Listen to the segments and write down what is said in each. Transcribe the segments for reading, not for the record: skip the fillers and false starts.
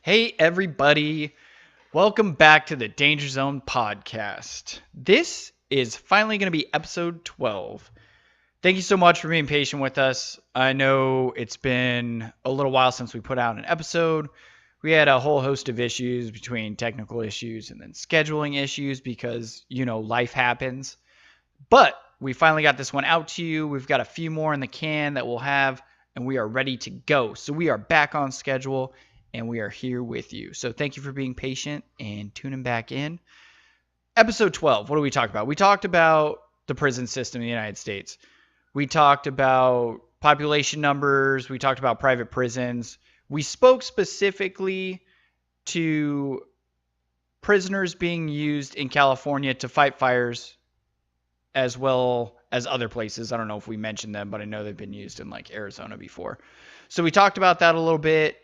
Hey, everybody. Welcome back to the Danger Zone podcast. This is finally going to be episode 12. Thank you so much for being patient with us. I know it's been a little while since we put out an episode. We had a whole host of issues between technical issues and then scheduling issues because, life happens. But we finally got this one out to you. We've got a few more in the can that we'll have, and we are ready to go. So we are back on schedule, and we are here with you. So thank you for being patient and tuning back in. Episode 12, what do we talk about? We talked about the prison system in the United States. We talked about population numbers. We talked about private prisons. We spoke specifically to prisoners being used in California to fight fires as well as other places. I don't know if we mentioned them, but I know they've been used in like Arizona before. So we talked about that a little bit,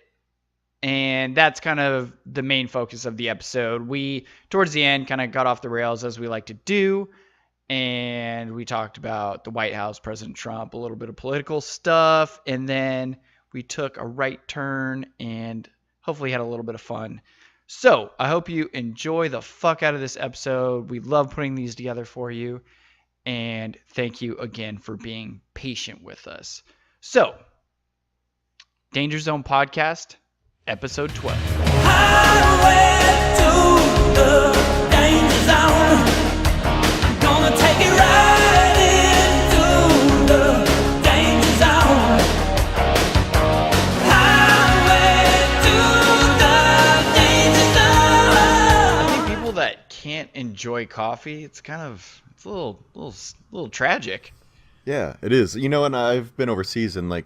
and that's kind of the main focus of the episode. We, towards the end, kind of got off the rails as we like to do, and we talked about the White House, President Trump, a little bit of political stuff, and then we took a right turn and hopefully had a little bit of fun. So I hope you enjoy the fuck out of this episode. We love putting these together for you. And thank you again for being patient with us. So, Danger Zone Podcast, Episode 12. Highway to the Danger Zone. I'm gonna take it right into the Danger Zone. Highway to the Danger Zone. I think people that can't enjoy coffee, it's a little tragic. Yeah, it is. And I've been overseas and a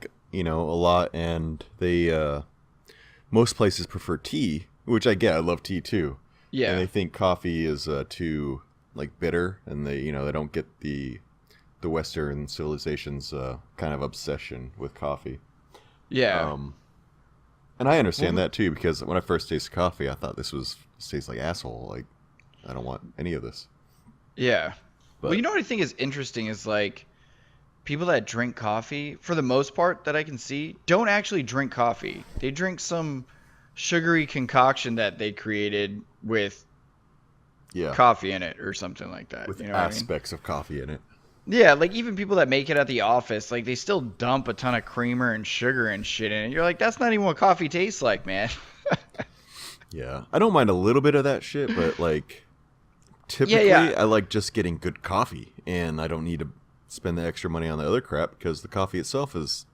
lot, and they most places prefer tea, which I get. I love tea too. Yeah. And they think coffee is too bitter, and they don't get the Western civilization's kind of obsession with coffee. Yeah. And I understand that too, because when I first tasted coffee, I thought this tastes like asshole. Like, I don't want any of this. Yeah. But, well, you know what I think is interesting is people that drink coffee, for the most part that I can see, don't actually drink coffee. They drink some sugary concoction that they created with coffee in it or something like that. With you know aspects of coffee in it. Yeah, even people that make it at the office, they still dump a ton of creamer and sugar and shit in it. You're like, that's not even what coffee tastes like, man. Yeah. I don't mind a little bit of that shit, but typically, I like just getting good coffee, and I don't need to spend the extra money on the other crap because the coffee itself is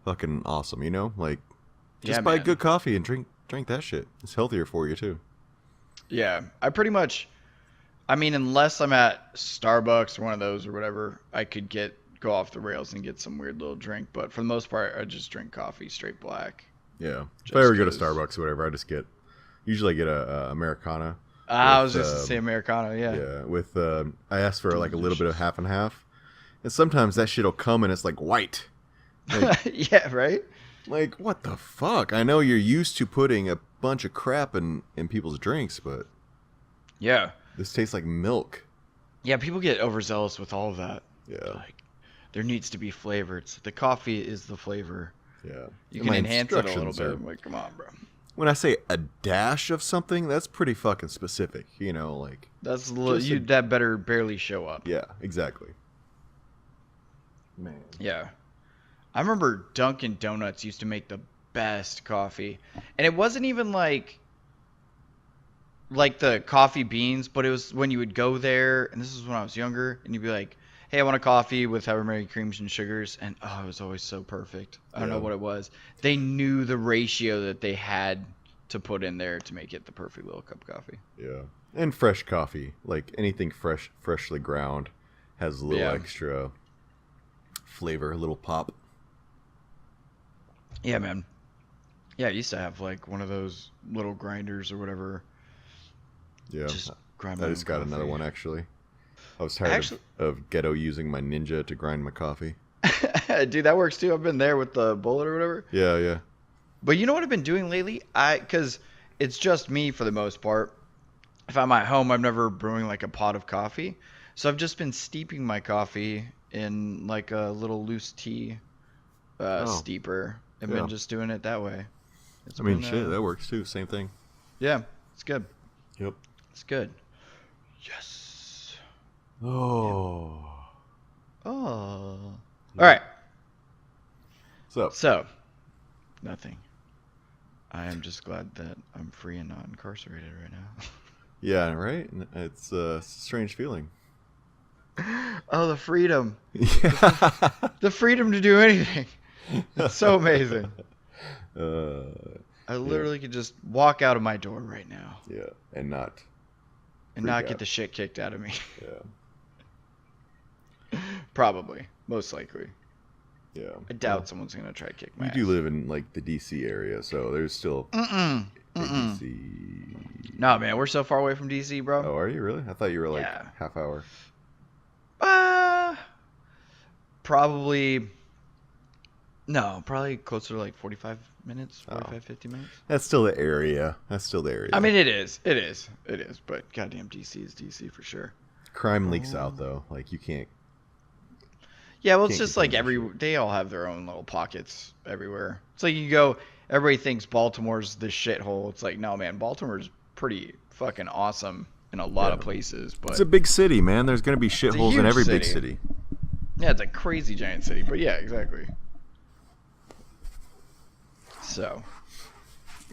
fucking awesome, Just buy good coffee and drink that shit. It's healthier for you, too. Yeah, unless I'm at Starbucks or one of those or whatever, I could go off the rails and get some weird little drink, but for the most part, I just drink coffee straight black. Yeah. If I ever go to Starbucks or whatever, usually I get a Americano. I was just to say Americano, yeah. Yeah, I asked for a little bit of half and half, and sometimes that shit'll come and it's white. Yeah, right? What the fuck? I know you're used to putting a bunch of crap in people's drinks, but yeah, this tastes like milk. Yeah, people get overzealous with all of that. Yeah, there needs to be flavor. The coffee is the flavor. Yeah, you can enhance it a little bit. Come on, bro. When I say a dash of something, that's pretty fucking specific, That's that better barely show up. Yeah, exactly. Man. Yeah. I remember Dunkin' Donuts used to make the best coffee. And it wasn't even like the coffee beans, but it was when you would go there, and this is when I was younger, and you'd be like, hey, I want a coffee with however many creams and sugars, and it was always so perfect. I don't know what it was. They knew the ratio that they had to put in there to make it the perfect little cup of coffee. Yeah. And fresh coffee, anything freshly ground, has a little extra flavor, a little pop. Yeah, man. Yeah, I used to have one of those little grinders or whatever. Yeah. Just grind I just got another one, actually. I was tired of Ghetto using my Ninja to grind my coffee. Dude, that works too. I've been there with the bullet or whatever. Yeah. But you know what I've been doing lately? Because it's just me for the most part. If I'm at home, I'm never brewing a pot of coffee. So I've just been steeping my coffee in a little loose tea steeper. I've been just doing it that way. I mean, shit, that works too. Same thing. Yeah, it's good. Yep. It's good. Yes. Oh. Oh. All right. So, nothing. I am just glad that I'm free and not incarcerated right now. yeah, right? It's a strange feeling. Oh, the freedom. Yeah. The freedom to do anything. It's so amazing. I literally could just walk out of my door right now. Yeah, and not get the shit kicked out of me. Yeah. Probably. Most likely. Yeah. I doubt someone's going to try to kick my ass. You do live in, like, the D.C. area, so there's still D.C. No, man, we're so far away from D.C., bro. Oh, are you really? I thought you were, like, half hour. Probably... No, probably closer to, like, 45 minutes, 50 minutes. That's still the area. I mean, it is. But goddamn, D.C. is D.C. for sure. Crime leaks out, though. Like, you can't... Yeah, well, it's just like they all have their own little pockets everywhere. It's like you go, everybody thinks Baltimore's this shithole. It's like, no, man, Baltimore's pretty fucking awesome in a lot of places. But it's a big city, man. There's going to be shitholes in every big city. Yeah, it's a crazy giant city. But yeah, exactly. So.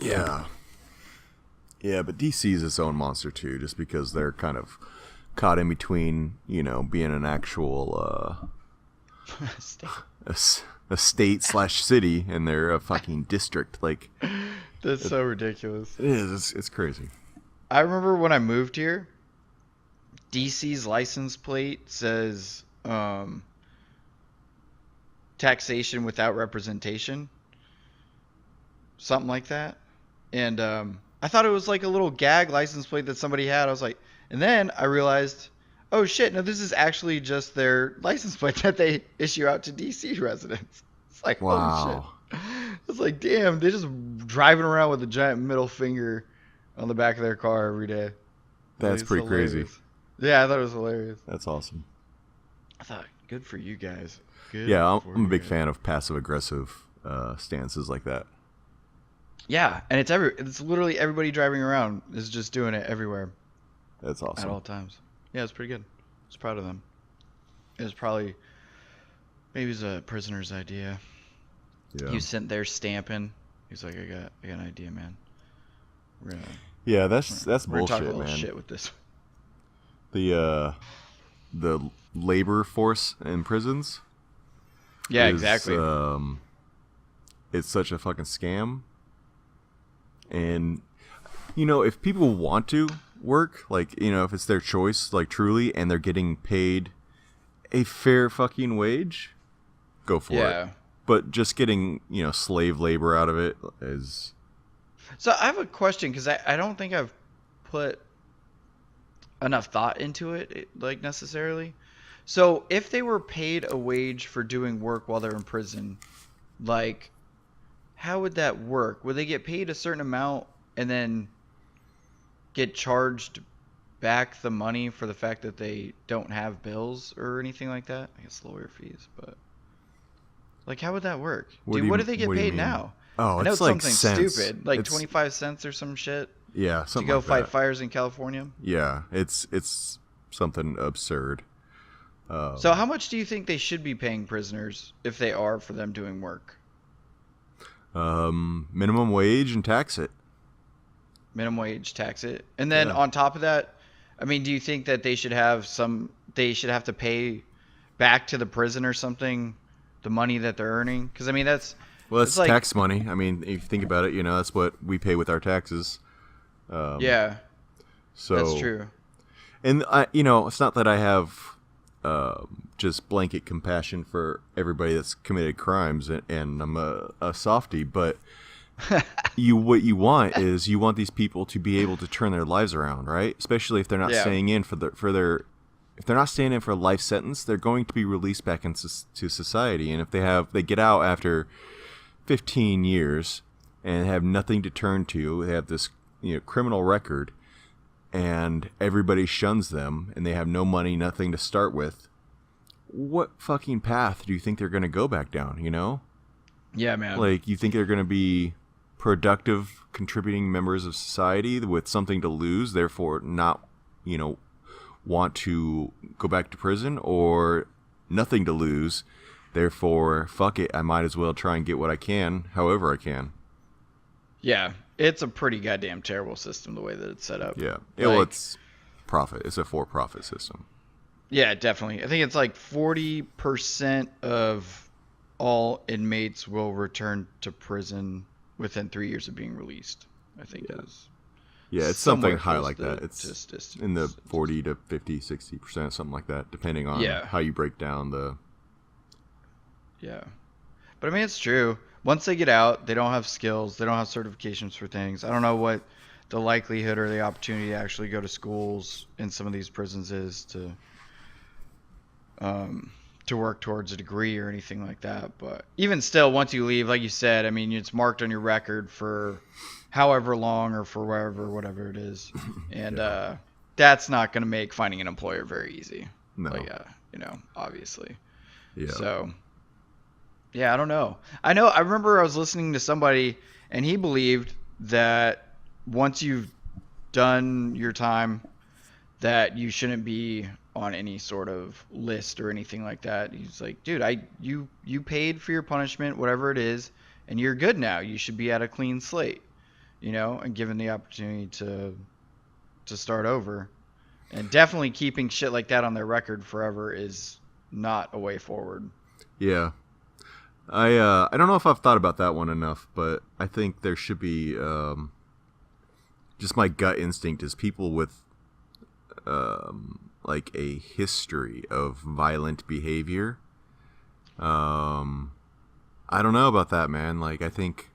Yeah. Yeah, but DC is its own monster, too, just because they're kind of caught in between, being an actual... a state/city, and they're a fucking district. Like, that's so ridiculous. It is. It's crazy. I remember when I moved here, DC's license plate says taxation without representation, something like that. And I thought it was like a little gag license plate that somebody had. I was like, and then I realized, oh shit, no, this is actually just their license plate that they issue out to DC residents. It's like, holy shit. It's like, damn, they're just driving around with a giant middle finger on the back of their car every day. That's pretty crazy. Yeah, I thought it was hilarious. That's awesome. I thought, good for you guys. Good. Yeah, I'm a big fan of passive-aggressive stances like that. Yeah, and it's literally everybody driving around is just doing it everywhere. That's awesome. At all times. Yeah, it's pretty good. I was proud of them. It was maybe it was a prisoner's idea. Yeah. He was sitting there stamping. He's like, I got an idea, man. That's bullshit, man. Talk a little shit with this. The labor force in prisons. Yeah, exactly. It's such a fucking scam. And if people want to work, like, if it's their choice, like, truly, and they're getting paid a fair fucking wage, go for it. But just getting, slave labor out of it is... So I have a question, because I don't think I've put enough thought into it, like, necessarily. So if they were paid a wage for doing work while they're in prison, like, how would that work? Would they get paid a certain amount and then get charged back the money for the fact that they don't have bills or anything like that? I guess lawyer fees, but like, how would that work? What do they get paid now? Oh, I know it's like something cents. Stupid, like 25 cents or some shit. Yeah, something to go like fight that. Fires in California. Yeah, it's something absurd. So how much do you think they should be paying prisoners if they are for them doing work? Minimum wage and tax it. Minimum wage, tax it. And then on top of that, I mean, do you think that they should have to pay back to the prison or something the money that they're earning? Because I mean, that's like, tax money. I mean, if you think about it, that's what we pay with our taxes. Yeah, so that's true. And it's not that I have just blanket compassion for everybody that's committed crimes, and I'm a softie, but what you want is these people to be able to turn their lives around, right? Especially if they're not staying in if they're not staying in for a life sentence, they're going to be released back into society, and if they get out after 15 years and have nothing to turn to, they have this criminal record, and everybody shuns them, and they have no money, nothing to start with. What fucking path do you think they're going to go back down, Yeah, man. Like, you think they're going to be productive, contributing members of society with something to lose, therefore not, want to go back to prison, or nothing to lose, therefore, fuck it, I might as well try and get what I can, however I can. Yeah, it's a pretty goddamn terrible system the way that it's set up. Yeah, well, it's profit. It's a for-profit system. Yeah, definitely. I think it's like 40% of all inmates will return to prison within 3 years of being released. I think it is. Yeah, it's something high like that. It's in the 40 to 50, 60%, something like that, depending on how you break down the... Yeah. But I mean, it's true. Once they get out, they don't have skills. They don't have certifications for things. I don't know what the likelihood or the opportunity to actually go to schools in some of these prisons is to work towards a degree or anything like that. But even still, once you leave, like you said, I mean, it's marked on your record for however long or for whatever it is. And that's not going to make finding an employer very easy. No. Like, obviously. Yeah. So, yeah, I don't know. I remember I was listening to somebody, and he believed that once you've done your time, that you shouldn't be on any sort of list or anything like that. He's like, dude, you paid for your punishment, whatever it is, and you're good now. You should be at a clean slate, and given the opportunity to start over. And definitely keeping shit like that on their record forever is not a way forward. Yeah. I don't know if I've thought about that one enough, but I think there should be just my gut instinct is people with like a history of violent behavior. I don't know about that, man. Like, I think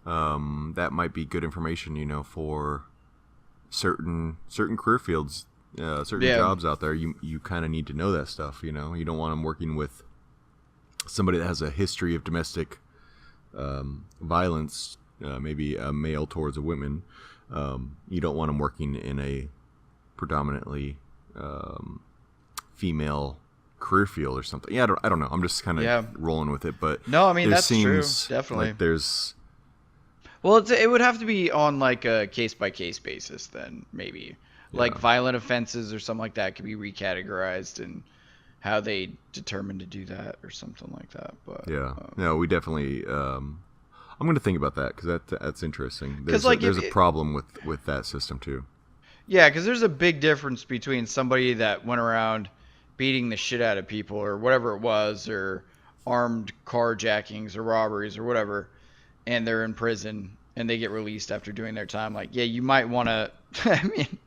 that might be good information, for certain career fields, certain jobs out there. You kind of need to know that stuff. You don't want them working with somebody that has a history of domestic violence, maybe a male towards a woman. You don't want them working in a predominantly female career field or something. Yeah, I don't know. I'm just kind of rolling with it, but no, I mean, that's true. Definitely. Like there's... Well, it would have to be on like a case-by-case basis then, maybe. Like violent offenses or something like that could be recategorized and how they determine to do that or something like that. But no, we definitely... I'm going to think about that because that's interesting. There's a problem with that system too. Yeah, because there's a big difference between somebody that went around beating the shit out of people or whatever it was, or armed carjackings or robberies or whatever, and they're in prison and they get released after doing their time. Like, yeah, you might want to... I mean,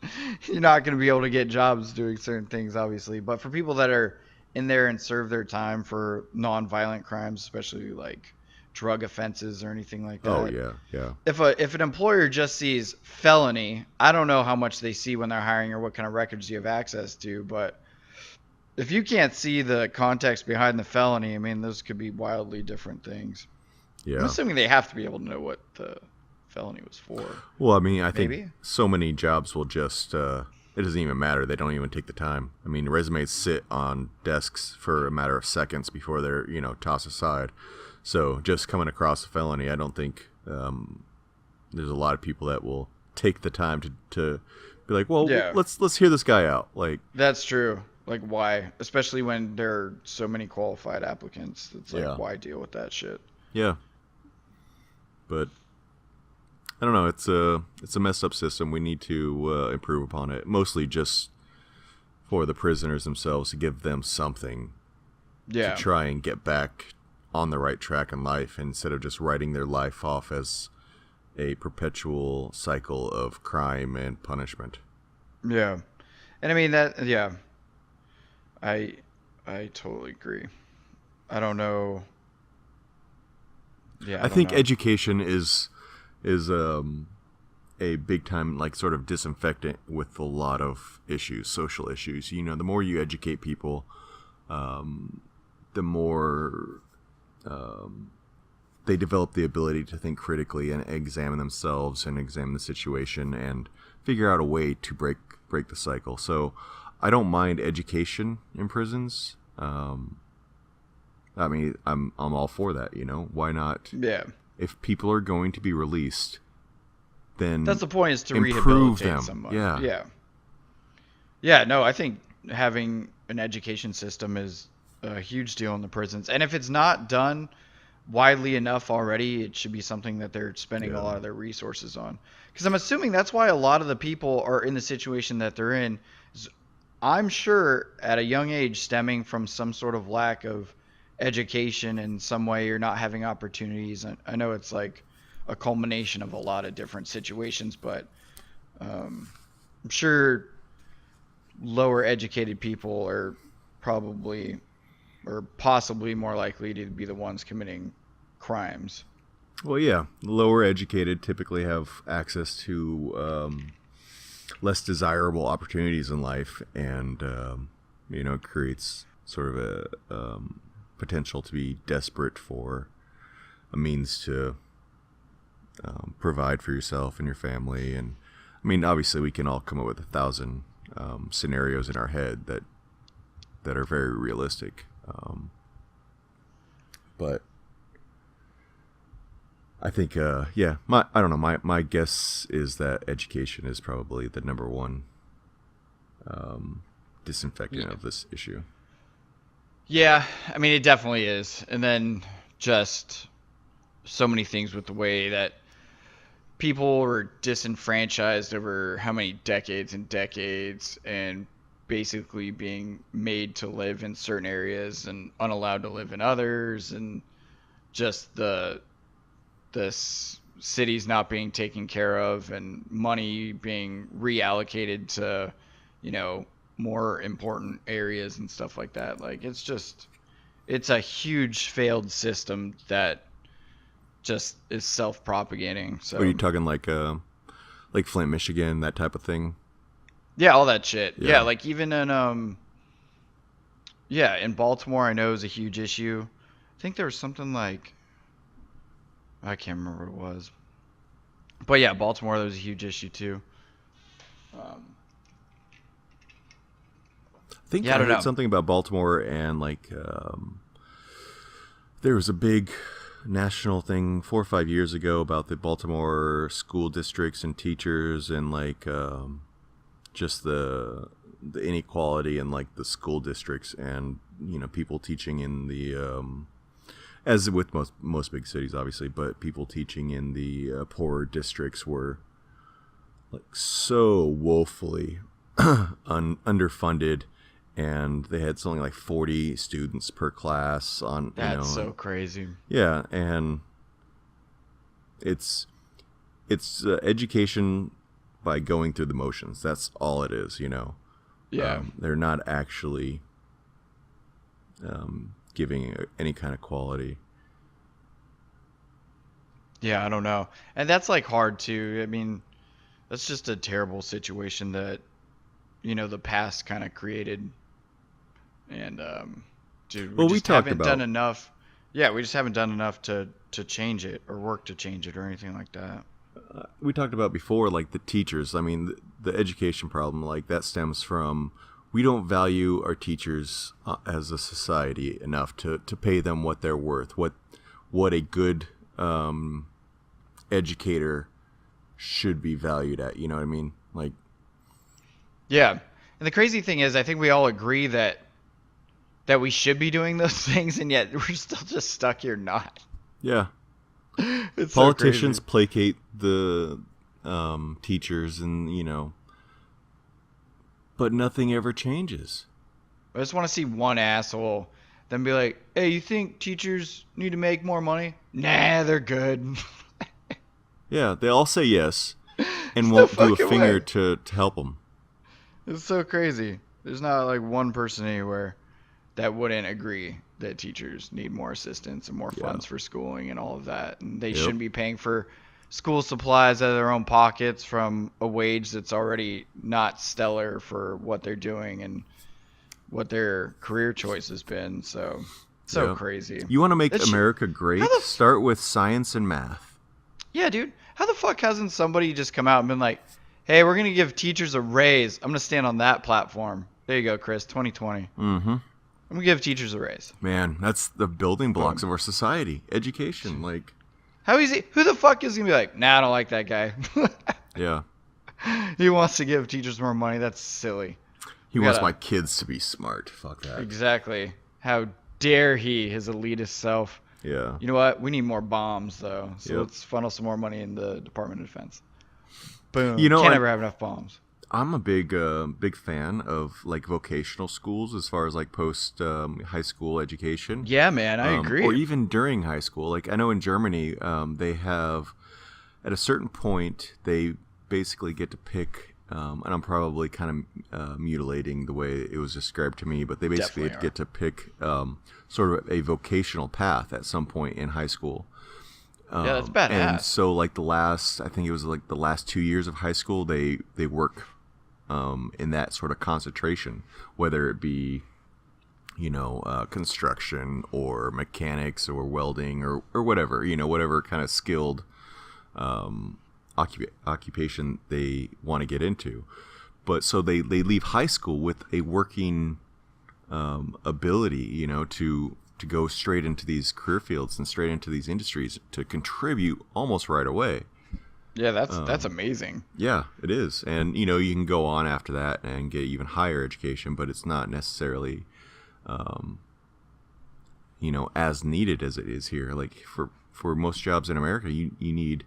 you're not going to be able to get jobs doing certain things, obviously. But for people that are in there and serve their time for non-violent crimes, especially like drug offenses or anything like that. Oh, yeah. If an employer just sees felony, I don't know how much they see when they're hiring or what kind of records you have access to, but if you can't see the context behind the felony, I mean, those could be wildly different things. Yeah. I'm assuming they have to be able to know what the felony was for. Well, I mean, I think so many jobs will just, it doesn't even matter. They don't even take the time. I mean, resumes sit on desks for a matter of seconds before they're, tossed aside. So just coming across a felony, I don't think there's a lot of people that will take the time to be like, well, let's hear this guy out. Like, that's true. Like, why? Especially when there are so many qualified applicants. It's like, why deal with that shit? Yeah. But I don't know. It's a messed up system. We need to improve upon it. Mostly just for the prisoners themselves, to give them something to try and get back on the right track in life, instead of just writing their life off as a perpetual cycle of crime and punishment. Yeah. And I mean I totally agree. I don't know. Yeah. I think education is a big time, like, sort of disinfectant with a lot of issues, social issues. The more you educate people, the more they develop the ability to think critically and examine themselves and examine the situation and figure out a way to break the cycle. So I don't mind education in prisons. I mean, I'm all for that. Why not? Yeah. if people are going to be released, then that's the point, is to improve rehabilitate them. someone. Yeah. Yeah, no, I think having an education system is a huge deal in the prisons. And if it's not done widely enough already, it should be something that they're spending a lot of their resources on. Because I'm assuming that's why a lot of the people are in the situation that they're in. I'm sure at a young age, stemming from some sort of lack of education in some way, or not having opportunities. I know it's like a culmination of a lot of different situations, but I'm sure lower educated people are probably or possibly more likely to be the ones committing crimes. Well, yeah, lower educated typically have access to less desirable opportunities in life, and it creates sort of a potential to be desperate for a means to provide for yourself and your family. And I mean, obviously, we can all come up with 1,000 scenarios in our head that are very realistic, but I think, I don't know. My guess is that education is probably the number one disinfectant of this issue. Yeah, I mean, it definitely is. And then just so many things with the way that people were disenfranchised over how many decades and decades, and basically being made to live in certain areas and unallowed to live in others, and just the cities not being taken care of, and money being reallocated to, more important areas and stuff like that. Like, it's a huge failed system that just is self-propagating. So are you talking like Flint, Michigan, that type of thing? Yeah, all that shit. Yeah, like even in in Baltimore, I know is a huge issue. I think there was something like, I can't remember what it was. But yeah, Baltimore, there was a huge issue too. I think I heard something about Baltimore, and there was a big national thing 4 or 5 years ago about the Baltimore school districts and teachers, and just the inequality in the school districts, and people teaching in the as with most big cities, obviously, but people teaching in the poorer districts were so woefully underfunded, and they had something like 40 students per class on. That's so crazy. Yeah, and it's education by going through the motions. That's all it is, Yeah. They're not actually giving any kind of quality. Yeah, I don't know. And that's hard too. I mean, that's just a terrible situation that, the past kind of created. And, dude, we just haven't done enough. Yeah, we just haven't done enough to change it, or work to change it, or anything like that. We talked about before, the teachers. I mean, the education problem, that stems from, we don't value our teachers as a society enough to pay them what they're worth, what a good educator should be valued at. You know what I mean? Yeah. And the crazy thing is, I think we all agree that we should be doing those things, and yet we're still just stuck here not. Yeah. It's Politicians so placate the teachers, and but nothing ever changes. I just want to see one asshole then be like, "Hey, you think teachers need to make more money?" Nah, they're good. Yeah, they all say yes, and won't do a finger to help them. It's so crazy. There's not one person anywhere that wouldn't agree that teachers need more assistance and more funds for schooling and all of that. And they shouldn't be paying for school supplies out of their own pockets from a wage that's already not stellar for what they're doing and what their career choice has been. So crazy. You want to make America great? Start with science and math. Yeah, dude. How the fuck hasn't somebody just come out and been like, "Hey, we're going to give teachers a raise. I'm going to stand on that platform." There you go, Chris. 2020. Mm-hmm. I'm going to give teachers a raise. Man, that's the building blocks of our society. Education, How easy? Who the fuck is gonna be like, nah, I don't like that guy. Yeah. He wants to give teachers more money. That's silly. He wants my kids to be smart. Fuck that. Exactly. How dare he, his elitist self. Yeah. You know what? We need more bombs, though. So Yep. let's funnel some more money in the Department of Defense. Boom. You know, Can't ever have enough bombs. I'm a big fan of like vocational schools as far as like post high school education. Yeah, man, I agree. Or even during high school. Like I know in Germany, they have at a certain point they basically get to pick. And I'm probably kind of mutilating the way it was described to me, but they basically get to pick sort of a vocational path at some point in high school. Yeah, that's badass. And so, like I think it was like the last 2 years of high school, they work in that sort of concentration, whether it be, construction or mechanics or welding or whatever, whatever kind of skilled occupation they want to get into. But so they leave high school with a working ability, to go straight into these career fields and straight into these industries to contribute almost right away. Yeah, that's amazing. Yeah, it is. And, you can go on after that and get even higher education, but it's not necessarily, as needed as it is here. Like for most jobs in America, you need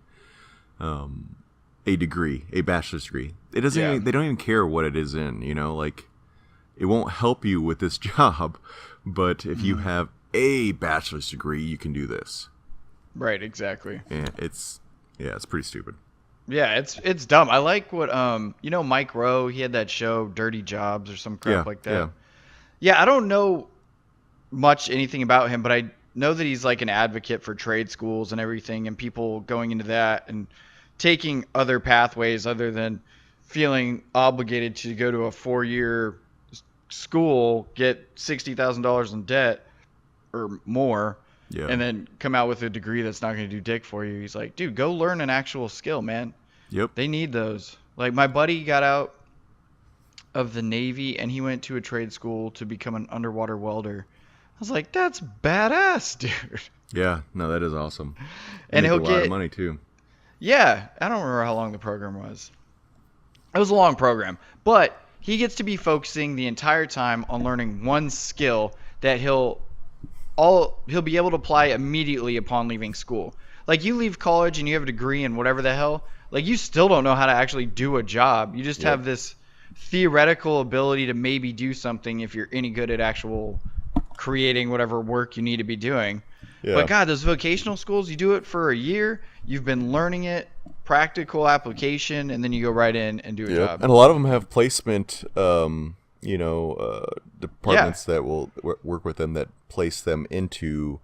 a degree, a bachelor's degree. It doesn't. Yeah. They don't even care what it is in. Like it won't help you with this job, but if you have a bachelor's degree, you can do this. Right. Exactly. And it's pretty stupid. Yeah, it's dumb. I like what Mike Rowe. He had that show Dirty Jobs or some crap like that. Yeah, I don't know much anything about him, but I know that he's like an advocate for trade schools and everything, and people going into that and taking other pathways other than feeling obligated to go to a 4-year school, get $60,000 in debt or more, and then come out with a degree that's not going to do dick for you. He's like, dude, go learn an actual skill, man. Yep. They need those. Like my buddy got out of the Navy and he went to a trade school to become an underwater welder. I was like, that's badass, dude. Yeah, no, that is awesome. And he'll get a lot of money too. Yeah, I don't remember how long the program was. It was a long program, but he gets to be focusing the entire time on learning one skill that he'll be able to apply immediately upon leaving school. Like you leave college and you have a degree in whatever the hell, like you still don't know how to actually do a job. You just have this theoretical ability to maybe do something if you're any good at actual creating whatever work you need to be doing. Yeah. But God, those vocational schools, you do it for a year, you've been learning it, practical application, and then you go right in and do a job. And a lot of them have placement, departments that will work with them that place them into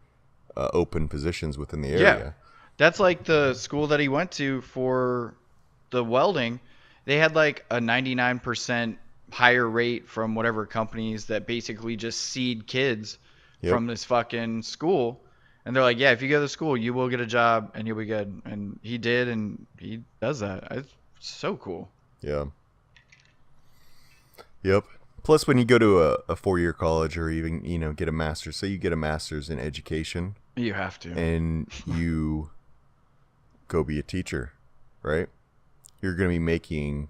open positions within the area. Yeah. That's like the school that he went to for the welding. They had like a 99% higher rate from whatever companies that basically just seed kids from this fucking school. And they're like, yeah, if you go to school, you will get a job and you'll be good. And he did, and he does that. It's so cool. Yeah. Yep. Plus, when you go to a 4-year college or even, get a master's, say you get a master's in education. You have to. And you go be a teacher, right? You're going to be making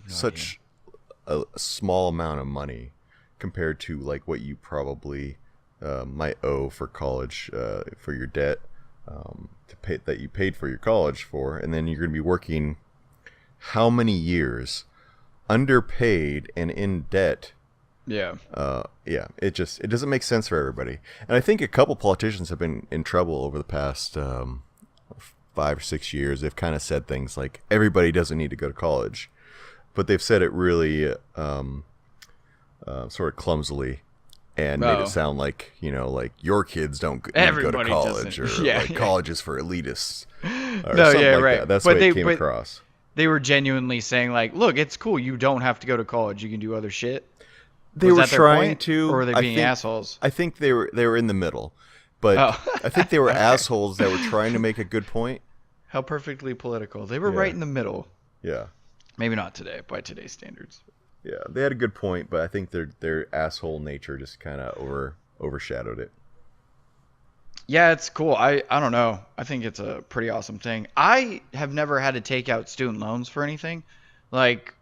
such a small amount of money compared to like what you probably might owe for college for your debt that you paid for your college for, and then you're going to be working how many years underpaid and in debt. It doesn't make sense for everybody. And I think a couple politicians have been in trouble over the past 5 or 6 years. They've kind of said things like everybody doesn't need to go to college, but they've said it really sort of clumsly and made it sound like, like your kids don't go to college or college is for elitists or something like that. That's what it came across. They were genuinely saying like, look, it's cool. You don't have to go to college. You can do other shit. They were trying to, or were they being assholes? I think they were in the middle, but I think they were assholes that were trying to make a good point. How perfectly political. They were right in the middle. Yeah. Maybe not today, by today's standards. Yeah, they had a good point, but I think their asshole nature just kind of overshadowed it. Yeah, it's cool. I don't know. I think it's a pretty awesome thing. I have never had to take out student loans for anything. Like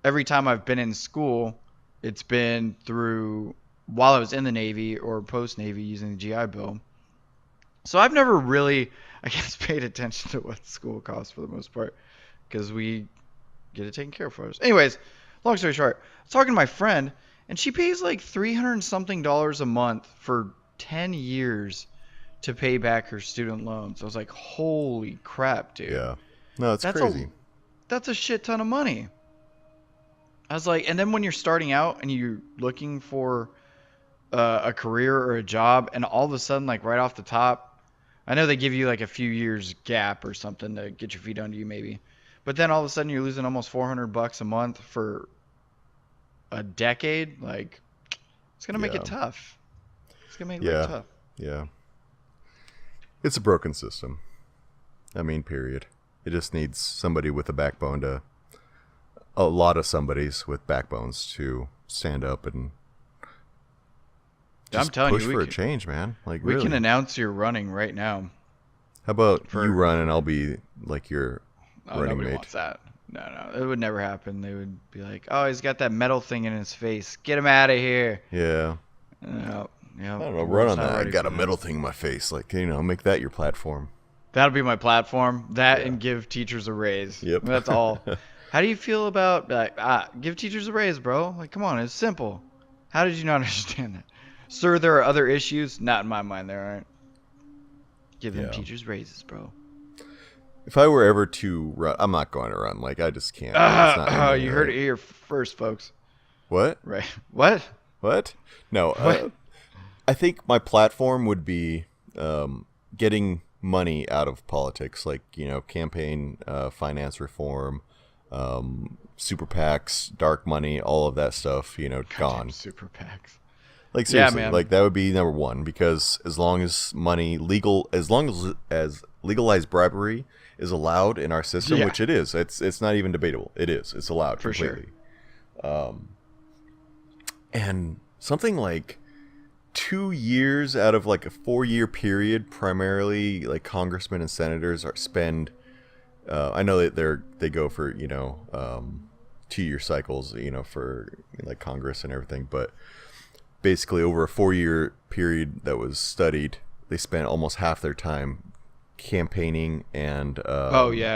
every time I've been in school, it's been through while I was in the Navy or post Navy using the GI Bill. So I've never really, I guess, paid attention to what school costs for the most part because we get it taken care of for us. Anyways, long story short, I was talking to my friend and she pays like 300 and something dollars a month for 10 years to pay back her student loans. I was like, holy crap, dude. Yeah. No, it's That's crazy. that's a shit ton of money. I was like, and then when you're starting out and you're looking for a career or a job, and all of a sudden, like right off the top, I know they give you like a few years gap or something to get your feet under you, maybe. But then all of a sudden, you're losing almost $400 a month for a decade. Like, it's gonna make Yeah. it tough. It's gonna make it Yeah. tough. Yeah. It's a broken system. I mean, period. It just needs somebody with a backbone to, a lot of somebodies with backbones to stand up and I'm just telling push you, for a change, man. Like, we really. can announce you're running right now. How about you run and I'll be like your running Nobody mate? wants that. No, it would never happen. They would be like, "Oh, he's got that metal thing in his face. Get him out of here." Yeah. No, yeah. I don't know. Run on that. I got a metal thing in my face. Like, make that your platform. That'll be my platform. That and give teachers a raise. Yep. That's all. How do you feel about like give teachers a raise, bro? Like, come on, it's simple. How did you not understand that, sir? There are other issues. Not in my mind. There aren't. Give them teachers raises, bro. If I were ever to run, I'm not going to run. Like, I just can't. It's not You heard it here first, folks. What? Right. What? What? No. What? I think my platform would be getting money out of politics, like, campaign finance reform, super PACs, dark money, all of that stuff, gone. Super PACs. Like, seriously, man. like that would be number one, because as long as legalized bribery is allowed in our system, which it is, it's not even debatable. It's allowed for completely. Sure. And something like 2 years out of like a 4-year period, primarily like congressmen and senators spend. I know that they go for 2-year cycles, for like Congress and everything, but basically over a 4-year period that was studied, they spent almost half their time campaigning and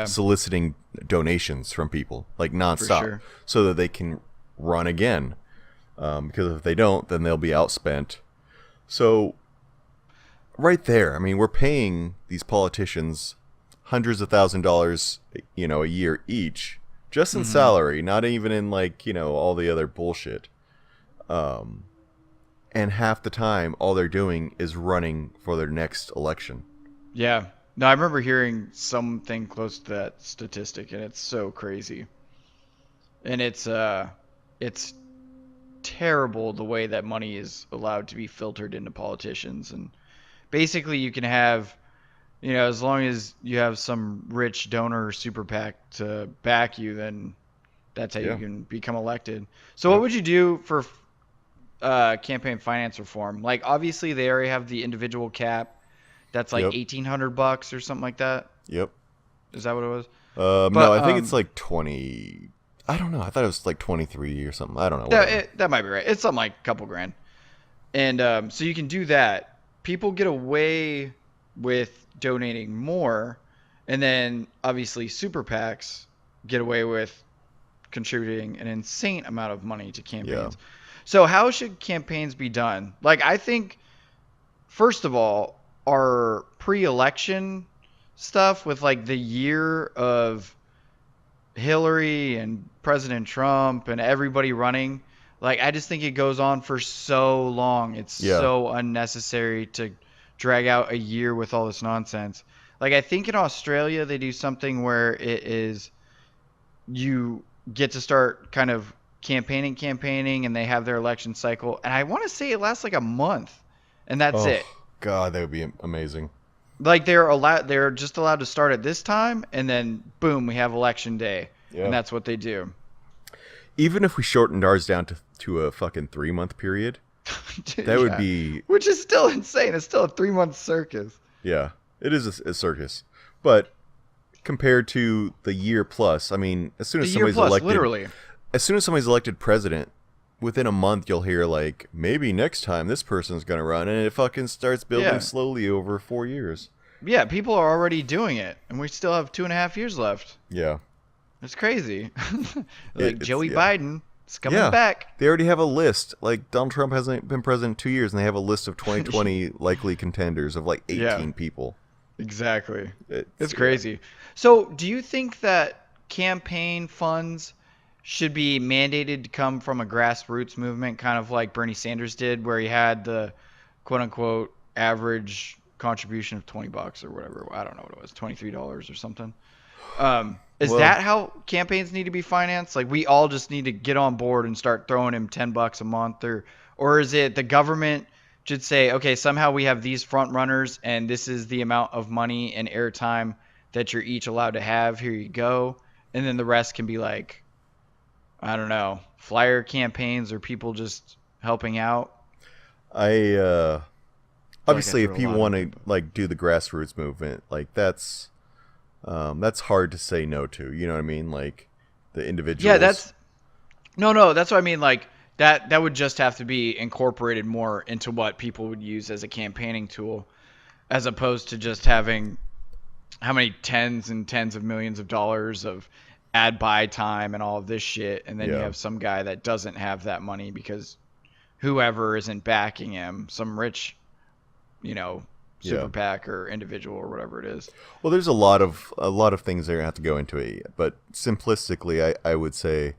soliciting donations from people, like nonstop, so that they can run again. Because if they don't, then they'll be outspent. So right there, I mean, we're paying these politicians hundreds of $1,000s, a year each, just in salary, not even in like, all the other bullshit. And half the time, all they're doing is running for their next election. Yeah. No, I remember hearing something close to that statistic, and it's so crazy. And it's terrible the way that money is allowed to be filtered into politicians. And basically you can have, as long as you have some rich donor or super PAC to back you, then that's how you can become elected. So what would you do for campaign finance reform? Like, obviously they already have the individual cap that's like $1,800 or something like that. Yep. Is that what it was? No, I think it's like 20. I don't know. I thought it was like 23 or something. I don't know. That might be right. It's something like a couple grand. And so you can do that. People get away with donating more. And then obviously super PACs get away with contributing an insane amount of money to campaigns. Yeah. So how should campaigns be done? Like, I think, first of all, our pre-election stuff with like the year of Hillary and President Trump and everybody running, like, I just think it goes on for so long. It's so unnecessary to drag out a year with all this nonsense. Like, I think in Australia they do something where it is you get to start kind of campaigning, and they have their election cycle, and I want to say it lasts like a month, and that's it. God, that would be amazing. Like, they're just allowed to start at this time, and then boom, we have election day, and that's what they do. Even if we shortened ours down to a fucking 3-month period, Dude, That would yeah. be, Which is still insane. It's still a 3-month circus. yeah, it is a circus. But compared to the year plus, I mean, A year plus, literally. as soon as somebody's elected president, within a month you'll hear like, maybe next time this person's gonna run, and it fucking starts building Yeah. slowly over 4 years. Yeah, people are already doing it, and we still have 2.5 years left. Yeah. It's crazy. Like Joey Yeah. Biden is coming Yeah. back. They already have a list. Like, Donald Trump hasn't been president 2 years, and they have a list of 2020 likely contenders of like 18 people. Exactly. It's Yeah. crazy. So, do you think that campaign funds should be mandated to come from a grassroots movement, kind of like Bernie Sanders did, where he had the quote unquote average contribution of $20 or whatever? I don't know what it was, $23 or something. Is Well, that how campaigns need to be financed? Like we all just need to get on board and start throwing him $10 a month, or is it the government should say, okay, somehow we have these front runners and this is the amount of money and airtime that you're each allowed to have. Here you go. And then the rest can be like, I don't know, flyer campaigns or people just helping out. I obviously, Like I if threw a you lot want at to people. like do the grassroots movement, like that's hard to say no to. You know what I mean? Like the individuals. Yeah, that's no, that's what I mean. Like that would just have to be incorporated more into what people would use as a campaigning tool, as opposed to just having how many tens and tens of millions of dollars of ad buy time and all of this shit, and then you Yeah. have some guy that doesn't have that money because whoever isn't backing him, some rich, super Yeah. PAC or individual or whatever it is. Well, there's a lot of things that have to go into it, but simplistically, I would say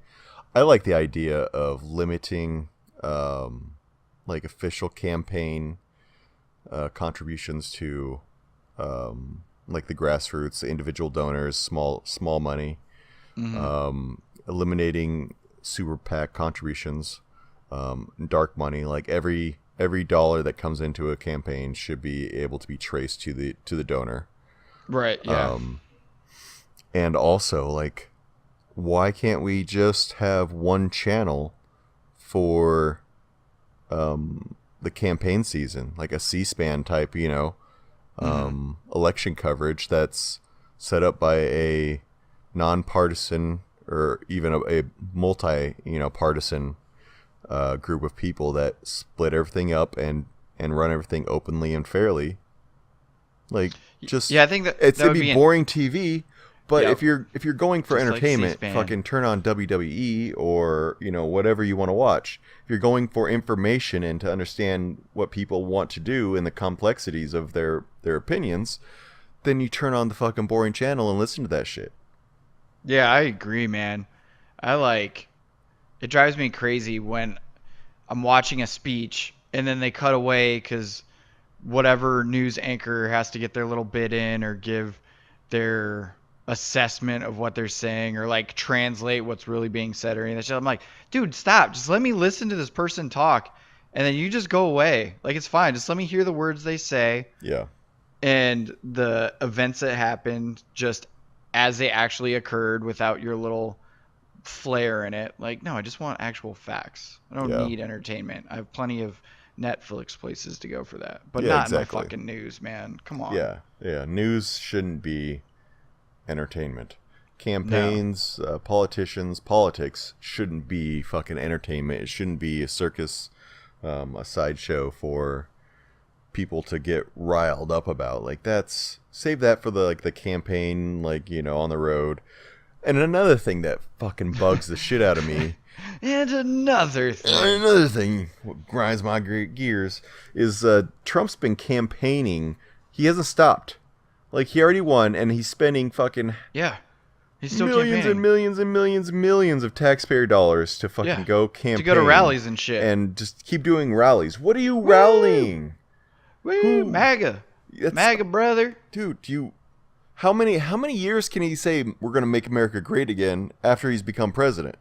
I like the idea of limiting like official campaign contributions to like the grassroots, the individual donors, small money, eliminating super PAC contributions, dark money. Like every dollar that comes into a campaign should be able to be traced to the donor. Right. Yeah. And also, like, why can't we just have one channel for the campaign season, like a C-SPAN type, election coverage that's set up by a nonpartisan or even a multi, partisan group of people that split everything up and run everything openly and fairly. Like, just Yeah, I think that it'd would be be boring TV. But Yeah. if you're going for Just like entertainment, C-SPAN. fucking turn on WWE or whatever you want to watch. If you're going for information and to understand what people want to do and the complexities of their opinions, then you turn on the fucking boring channel and listen to that shit. Yeah, I agree, man. It drives me crazy when I'm watching a speech and then they cut away because whatever news anchor has to get their little bit in or give their assessment of what they're saying or like translate what's really being said or anything. I'm like, dude, stop. Just let me listen to this person talk and then you just go away. Like, it's fine. Just let me hear the words they say Yeah. and the events that happened just as they actually occurred without your little flair in it. Like, no, I just want actual facts. I don't Yeah. need entertainment. I have plenty of Netflix places to go for that, but Yeah, not exactly. in the fucking news, man. Come on. Yeah. Yeah. News shouldn't be entertainment. Campaigns, politicians, politics shouldn't be fucking entertainment. It shouldn't be a circus, a sideshow for people to get riled up about. Like, save that for the campaign, on the road. And another thing that fucking bugs the shit out of me. And another thing. Another thing what grinds my gears is Trump's been campaigning. He hasn't stopped. Like, he already won, and he's spending fucking Yeah. He's still millions campaigning. and millions and millions and millions of taxpayer dollars to fucking Yeah. go campaign. To go to rallies and shit. And just keep doing rallies. What are you rallying? Woo, Who? MAGA. That's- MAGA, brother. Dude, how many years can he say we're going to make America great again after he's become president?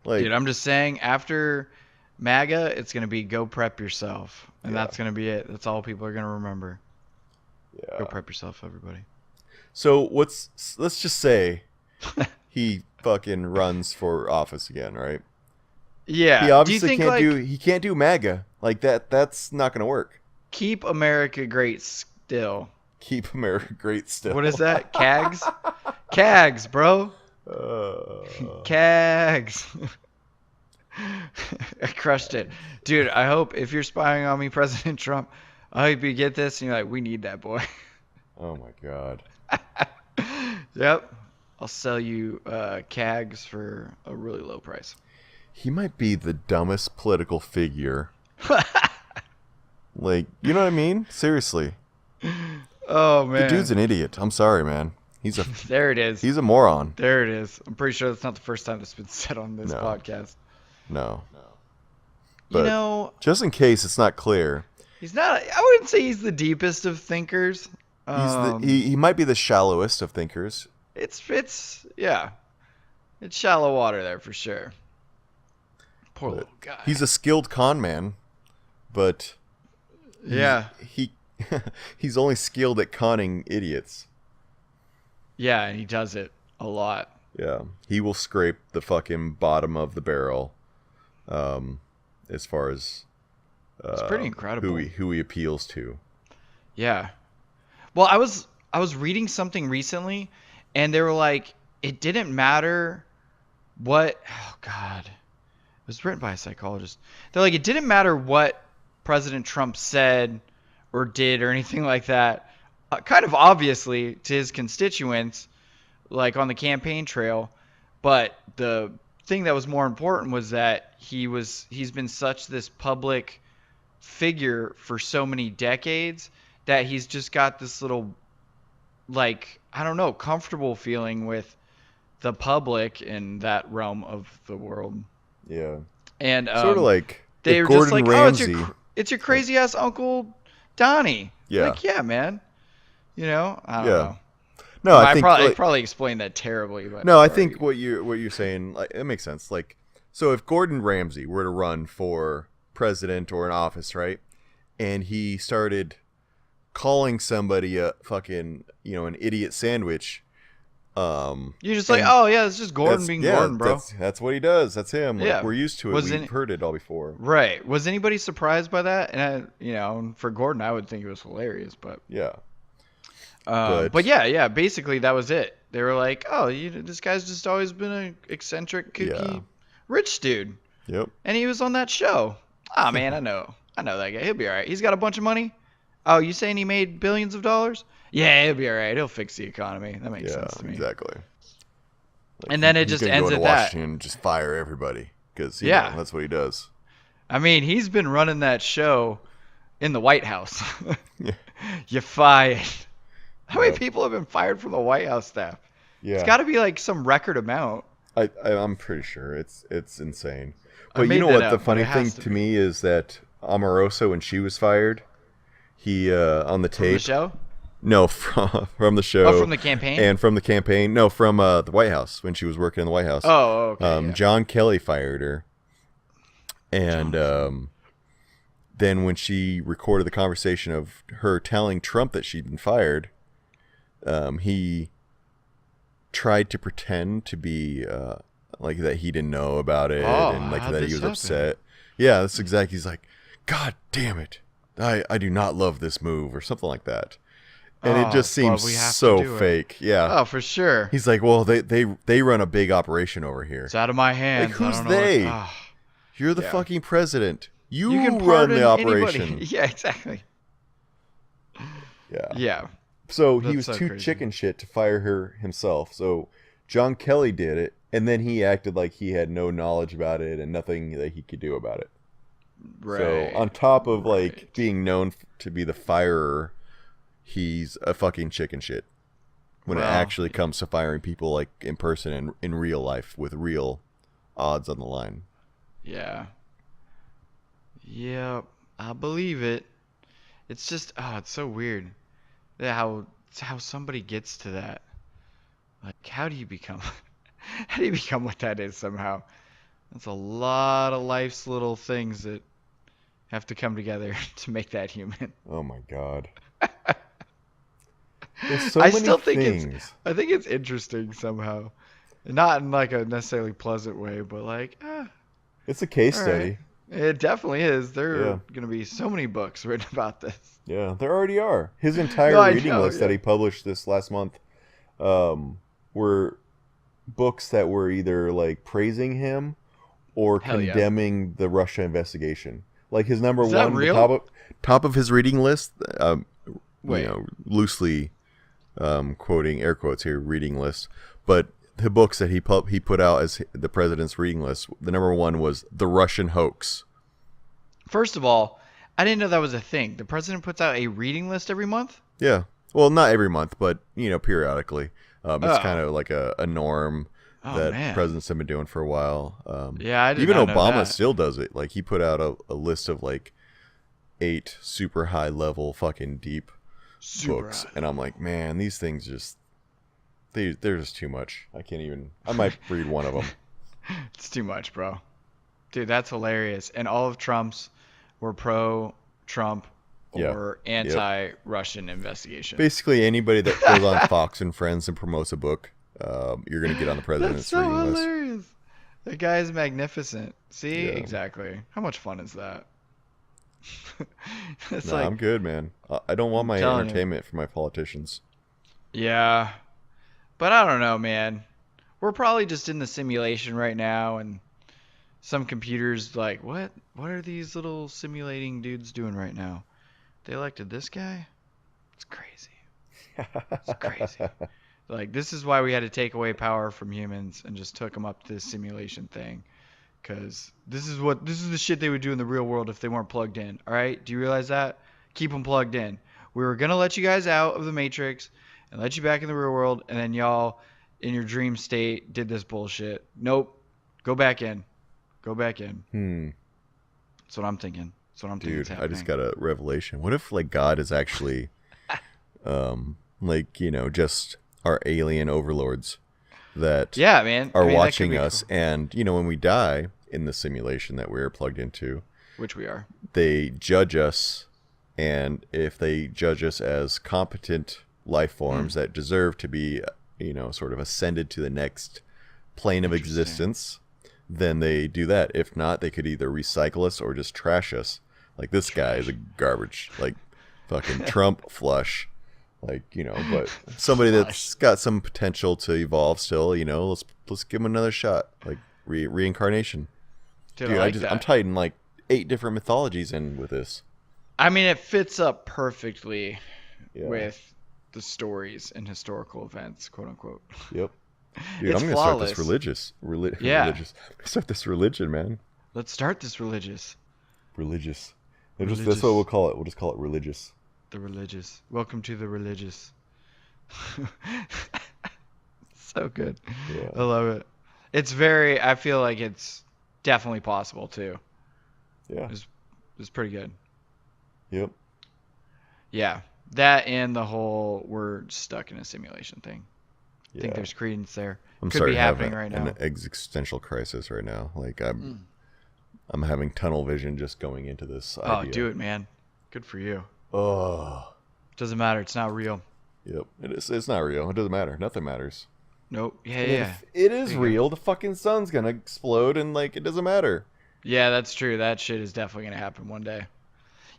Like, Dude, I'm just saying, after MAGA, it's going to be go prep yourself. And Yeah. that's going to be it. That's all people are going to remember. yeah. Go prep yourself, everybody. So let's just say he fucking runs for office again, right? Yeah. He Do you obviously think can't do. like He can't do MAGA like that. That's not gonna work. keep America great still? Keep America great What is still. that? CAGs? CAGs, bro. uh, CAGs. I crushed it. Dude, I hope if you're spying on me, President Trump, I hope you get this and you're like, we need that boy. oh my god. Yep. I'll sell you CAGs for a really low price. He might be the dumbest political figure. Like, you know what I mean? Seriously. Oh The dude's man. an idiot. I'm sorry, man. There it is. He's a moron. There it is. I'm pretty sure that's not the first time that's been said on this No. podcast. No. You But know, just in case it's not clear, he's not. I wouldn't say he's the deepest of thinkers. he might be the shallowest of thinkers. It's yeah, it's shallow water there for sure. Poor But little guy. he's a skilled con man, but Yeah, he's only skilled at conning idiots. yeah, and he does it a lot. Yeah, he will scrape the fucking bottom of the barrel, as far as It's pretty incredible. who he appeals to. Yeah. Well, I was reading something recently, and they were like, it didn't matter what. Oh God, it was written by a psychologist. They're like, it didn't matter what President Trump said or did or anything like that. Kind of obviously to his constituents, like on the campaign trail, but the thing that was more important was that he's been such this public figure for so many decades that he's just got this little, like, I don't know, comfortable feeling with the public in that realm of the world. Yeah, And sort of like they if were Gordon just like, Ramsay. oh, it's your crazy ass Uncle Donnie. Yeah. Like, yeah, man. You know, I don't Yeah. know. No, I think I like, probably explained that terribly, but no, I sorry. think what you're saying, like, it makes sense. Like, so if Gordon Ramsay were to run for president or an office, right, and he started calling somebody a fucking, an idiot sandwich, You're just like, oh yeah, it's just Gordon being Gordon, bro. That's what he does. That's him. Like, Yeah. we're used to it. We've heard it all before. Right. Was anybody surprised by that? And for Gordon, I would think it was hilarious, but Yeah. but yeah, basically that was it. They were like, oh, this guy's just always been an eccentric, kooky, rich dude, Yep. and he was on that show. Oh man, I know that guy. He'll be all right. He's got a bunch of money. Oh, you saying he made billions of dollars? Yeah, he'll be all right. He'll fix the economy. That makes sense to me. Exactly. Like, And then it he's just gonna ends go at to that. Washington and just fire everybody because Yeah. that's what he does. I mean, he's been running that show in the White House. Yeah. You're fired. How many Yep. people have been fired from the White House staff? Yeah. It's got to be like some record amount. I'm pretty sure it's insane. I But made you know that what up, the but funny it has thing to to be. me is that Omarosa, when she was fired, he on the From the tape. show? No, from the show. Oh, from the campaign? And from the campaign. No, from the White House when she was working in the White House. Oh, okay. Yeah. John Kelly fired her. And then when she recorded the conversation of her telling Trump that she'd been fired, he tried to pretend to be like that he didn't know about it and like how'd that he this was happen? upset. Yeah, that's exactly. He's like, God damn it. I do not love this move or something like that. And it just seems we have to so do it. fake. Yeah. Oh, for sure. He's like, well, they run a big operation over here. It's out of my hands. Like, who's I don't know they? Ah. You're the Yeah. fucking president. You can run the pardon operation. anybody. Yeah, exactly. Yeah. Yeah. So he That's was so too crazy. chicken shit to fire her himself. So John Kelly did it, and then he acted like he had no knowledge about it and nothing that he could do about it. Right. So on top of like Right. being known to be the firer, he's a fucking chicken shit when it Well, actually comes to firing people like in person and in real life with real odds on the line. Yeah. Yep. I believe it. It's just, it's so weird. How somebody gets to that. Like, how do you become what that is somehow? That's a lot of life's little things that have to come together to make that human. Oh my god. There's so I many still think things. I think it's interesting somehow. Not in like a necessarily pleasant way, but like, It's a case All right. study. It definitely is. There are Yeah. going to be so many books written about this. Yeah, there already are. His No, entire I reading know. list that Yeah. he published this last month were books that were either like praising him or Hell yeah. condemning the Russia investigation. Like his number Is that one, the real? top of his reading list, Wait. loosely quoting air quotes here, reading list, but the books that he put out as the president's reading list, the number one was The Russian Hoax. First of all, I didn't know that was a thing. The president puts out a reading list every month? Yeah, well, not every month, but periodically. It's kind Oh. of like a norm Oh, that man. presidents have been doing for a while. Yeah, I did Even not know Obama that. still does it. Like he put out a list of like 8 super high level fucking deep Super books, and I'm like, man, these things just they're just too much. I can't even. I might read one of them. It's too much, bro. Dude, that's hilarious. And all of Trump's were pro-Trump Yeah. or Yep. anti-Russian investigation. Basically, anybody that goes on Fox and Friends and promotes a book, you're gonna get on the That's president's so reading list. hilarious. The guy is magnificent. See? Yeah. Exactly. How much fun is that? It's Nah, like, I'm good, man. I don't want I'm my telling you. entertainment from my politicians. Yeah. But I don't know, man. We're probably just in the simulation right now, and some computers like, what are these little simulating dudes doing right now? They elected this guy? It's crazy. It's crazy. Like, this is why we had to take away power from humans and just took them up to this simulation thing. Because this is the shit they would do in the real world if they weren't plugged in. All right? Do you realize that? Keep them plugged in. We were going to let you guys out of the Matrix and let you back in the real world, and then y'all, in your dream state, did this bullshit. Nope. Go back in. Go back in. Hmm. That's what I'm thinking. That's what I'm thinking is Dude, I just happening. got a revelation. What if like God is actually like, just our alien overlords that Yeah, man. are I mean, that could watching be us, cool. and when we die in the simulation that we're plugged into, Which we are. they judge us, and if they judge us as competent life forms that deserve to be sort of ascended to the next plane of Interesting. existence, then they do that. If not, they could either recycle us or just trash us. Like this guy is a garbage, like fucking Trump flush, like but somebody that's got some potential to evolve still. Let's give him another shot, like reincarnation. Dude, I Dude, like I'm that. tying like 8 different mythologies in with this. I mean, it fits up perfectly Yeah. with the stories and historical events, quote unquote. Yep. Dude, I'm It's gonna start this flawless. religious, Yeah. religious. Start this religion, man. Let's start this religious. Religious. That's what we'll Religious. call it. We'll just call it religious. The religious. Welcome to the religious. So good. Yeah. I love it. I feel like it's definitely possible too. Yeah. It's pretty good. Yep. Yeah. That and the whole we're stuck in a simulation thing. I think Yeah. there's credence there. I'm Could starting be to have happening right an now. existential crisis right now. Like I'm having tunnel vision just going into this Oh, idea. do it, man. Good for you. Oh. Doesn't matter. It's not real. Yep. It's not real. It doesn't matter. Nothing matters. Nope. Yeah, And yeah. if it is There you go. real, the fucking sun's gonna explode, and like it doesn't matter. Yeah, that's true. That shit is definitely gonna happen one day.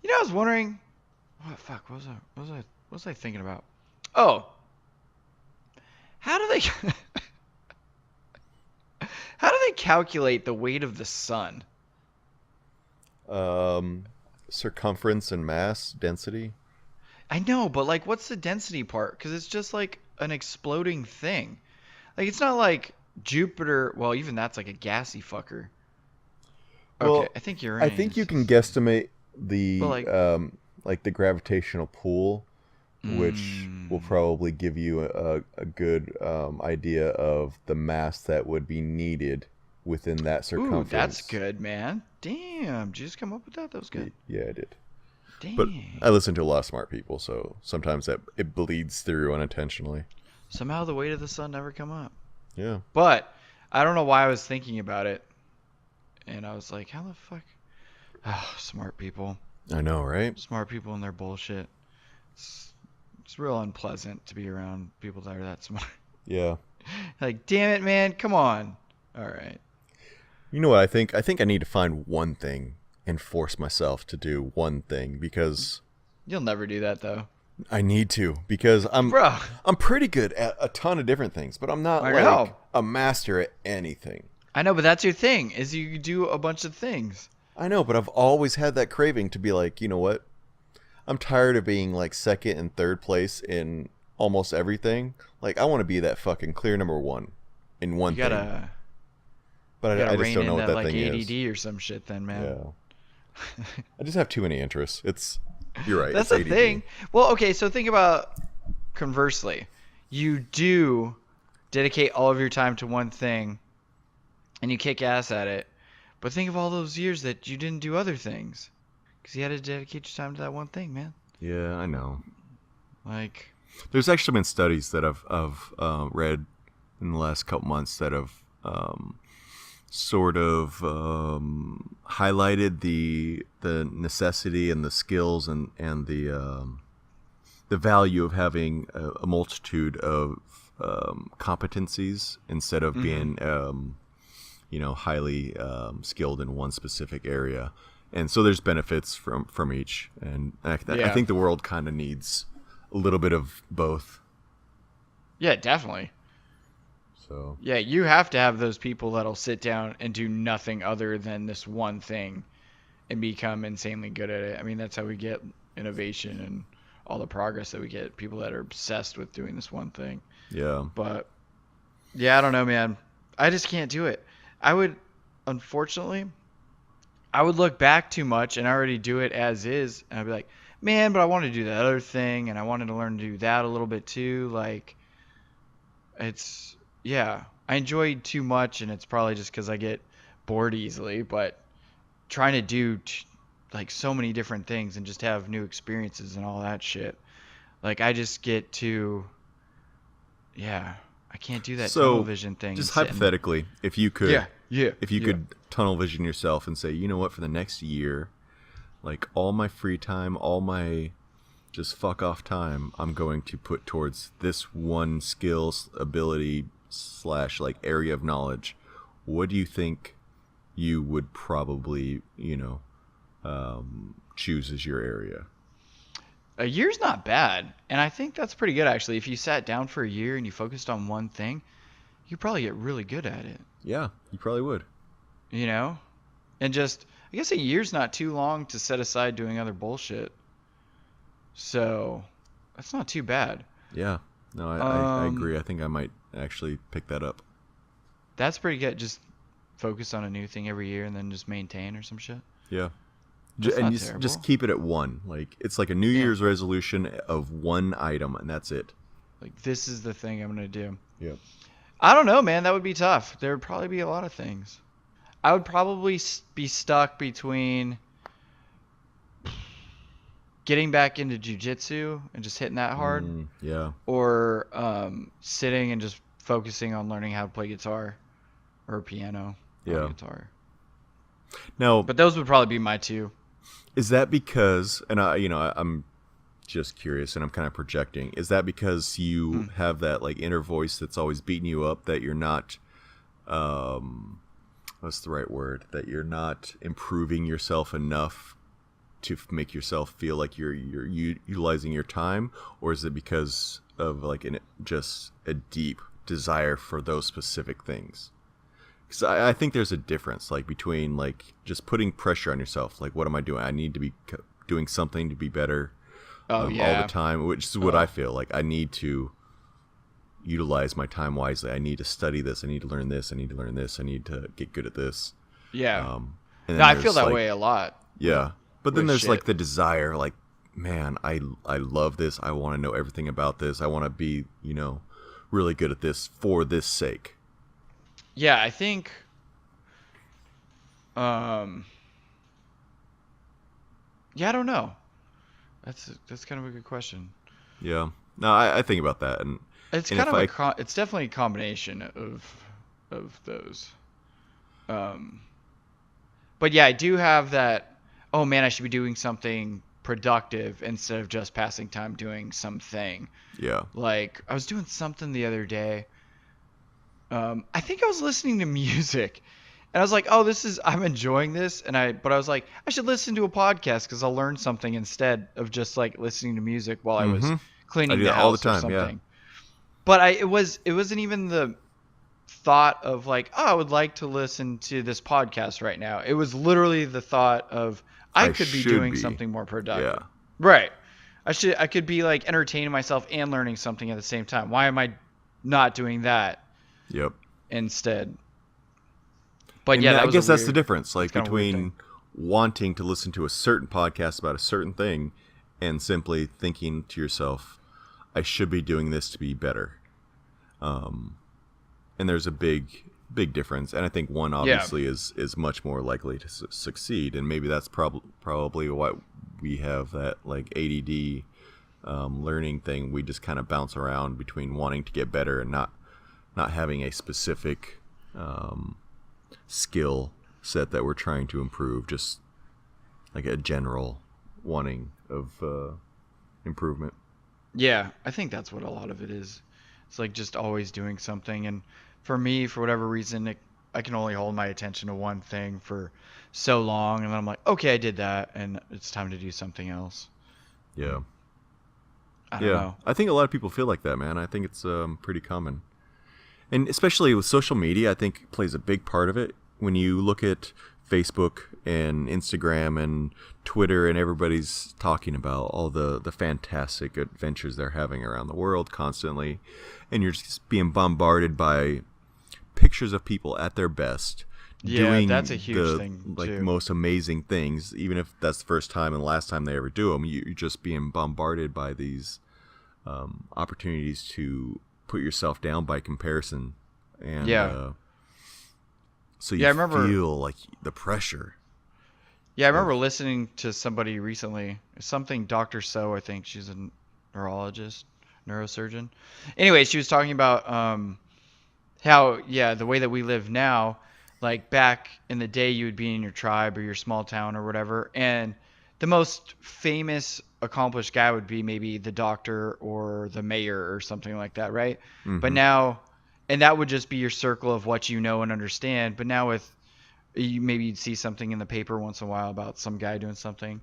I was wondering, what was I thinking about? Oh, how do they, how do they calculate the weight of the sun? Circumference and mass density. I know, but like, what's the density part? Because it's just like an exploding thing. Like, it's not like Jupiter. Well, even that's like a gassy fucker. Okay, Well, I think I think Uranus you can is. guesstimate But the like the gravitational pull, which will mm, probably give you a good idea of the mass that would be needed within that ooh, that's circumference. good, man. Damn, did you just come up with that? That was good. Yeah, I did. But I Dang. listen to a lot of smart people, so sometimes that it bleeds through unintentionally. Somehow the weight of the sun never come up. Yeah. But I don't know why I was thinking about it. And I was like, how the fuck? Oh, smart people. I know, right? Smart people and their bullshit. It's real unpleasant to be around people that are that smart. Yeah. Like, damn it, man. Come on. All right. You know what I think? I think I need to find one thing and force myself to do one thing because You'll never do that though. I need to because Bro, I'm pretty good at a ton of different things, but I'm not I like know. a master at anything. I know, but that's your thing, is you do a bunch of things. I know, but I've always had that craving to be like, you know what? I'm tired of being like second and third place in almost everything. Like I want to be that fucking clear number one in one You thing. gotta But you gotta I just rein don't in know what that that like thing ADD is. or some shit then, man. Yeah. I just have too many interests. You're right. That's It's the ADD. thing. Well, okay, so think about conversely. You do dedicate all of your time to one thing and you kick ass at it. But think of all those years that you didn't do other things because you had to dedicate your time to that one thing, man. Yeah, I know. Like, There's actually been studies that I've read in the last couple months that have sort of highlighted the necessity and the skills and the value of having a multitude of competencies instead of being highly skilled in one specific area. And so there's benefits from each, and I think the world kind of needs a little bit of both. yeah, definitely. So Yeah, you have to have those people that'll sit down and do nothing other than this one thing and become insanely good at it. I mean, that's how we get innovation and all the progress that we get. People that are obsessed with doing this one thing. yeah, But yeah, I don't know, man. I just can't do it. Unfortunately, I would look back too much and I already do it as is. And I'd be like, man, but I want to do that other thing and I wanted to learn to do that a little bit too. Like, yeah, I enjoy too much and it's probably just because I get bored easily. But trying to do like so many different things and just have new experiences and all that shit. Like, I just get too, yeah, I can't do that tunnel so vision thing. just hypothetically, if you could, if you yeah. could tunnel vision yourself and say, you know what, for the next year, like all my free time, all my just fuck off time, I'm going to put towards this one skills, ability / like area of knowledge. What do you think you would probably, choose as your area? A year's not bad, and I think that's pretty good actually. If you sat down for a year and you focused on one thing, you probably get really good at it. Yeah, you probably would. You know? And just, I guess a year's not too long to set aside doing other bullshit. So, that's not too bad. Yeah. No, I agree. I think I might actually pick that up. That's pretty good. Just focus on a new thing every year and then just maintain or some shit. Yeah. That's And not you terrible. just keep it at one. Like it's like a New Year's resolution of one item, and that's it. Like, this is the thing I'm going to do. Yeah. I don't know, man. That would be tough. There would probably be a lot of things. I would probably be stuck between getting back into jiu-jitsu and just hitting that hard, Yeah. or sitting and just focusing on learning how to play guitar or piano or guitar. Now, But those would probably be my two. is that because, and I'm just curious, and I'm kind of projecting. Is that because you have that like inner voice that's always beating you up that you're not, what's the right word? That you're not improving yourself enough to make yourself feel like you're utilizing your time, or is it because of like just a deep desire for those specific things? Because I think there's a difference like between like just putting pressure on yourself. Like, what am I doing? I need to be doing something to be better all the time, which is what I feel like. I need to utilize my time wisely. I need to study this. I need to learn this. I need to learn this. I need to get good at this. Yeah. And No, I feel that way a lot. Yeah. But then with there's shit. like the desire, like, man, I love this. I want to know everything about this. I want to be, really good at this for this sake. Yeah, I think yeah, I don't know. That's kind of a good question. Yeah. No, I think about that, and It's and kind if of it's definitely a combination of those. But yeah, I do have that, oh man, I should be doing something productive instead of just passing time doing something. yeah. Like, I was doing something the other day. I think I was listening to music, And I was like, oh, I'm enjoying this. But I was like, I should listen to a podcast because I'll learn something instead of just like listening to music while I was Mm-hmm. I cleaning do the that all the house or time. Yeah. something. But it wasn't even the thought of like, oh, I would like to listen to this podcast right now. It was literally the thought of I I could be should doing be. something more Yeah. productive. Right. I could be like entertaining myself and learning something at the same time. Why am I not doing that Yep. instead? But And yeah, that I was a guess that's the weird difference, that's like kind of a weird thing. between wanting to listen to a certain podcast about a certain thing and simply thinking to yourself, I should be doing this to be better. And there's a big difference, and I think one Yeah. obviously is much more likely to succeed, and maybe that's probably why we have that like ADD learning thing. We just kind of bounce around between wanting to get better and not having a specific skill set that we're trying to improve, just like a general wanting of improvement. Yeah, I think that's what a lot of it is. It's like just always doing something. And for me, for whatever reason, I can only hold my attention to one thing for so long. And then I'm like, okay, I did that. And it's time to do something else. Yeah. I don't Yeah. know. I think a lot of people feel like that, man. I think it's pretty common. And especially with social media, I think plays a big part of it. When you look at Facebook and Instagram and Twitter, and everybody's talking about all the fantastic adventures they're having around the world constantly, and you're just being bombarded by pictures of people at their best Yeah, that's a doing huge the thing like too. most amazing things, even if that's the first time and last time they ever do them. You're just being bombarded by these opportunities to put yourself down by comparison, and Yeah. so Yeah, you I remember. feel like the pressure Yeah, I remember of listening to somebody recently. Something Dr. So, I think she's a neurologist, neurosurgeon. Anyway, she was talking about how yeah the way that we live now, like back in the day you would be in your tribe or your small town or whatever, and the most famous accomplished guy would be maybe the doctor or the mayor or something like that, right? But hmm now, and that would just be your circle of what you know and understand. But now with maybe you'd see something in the paper once in a while about some guy doing something,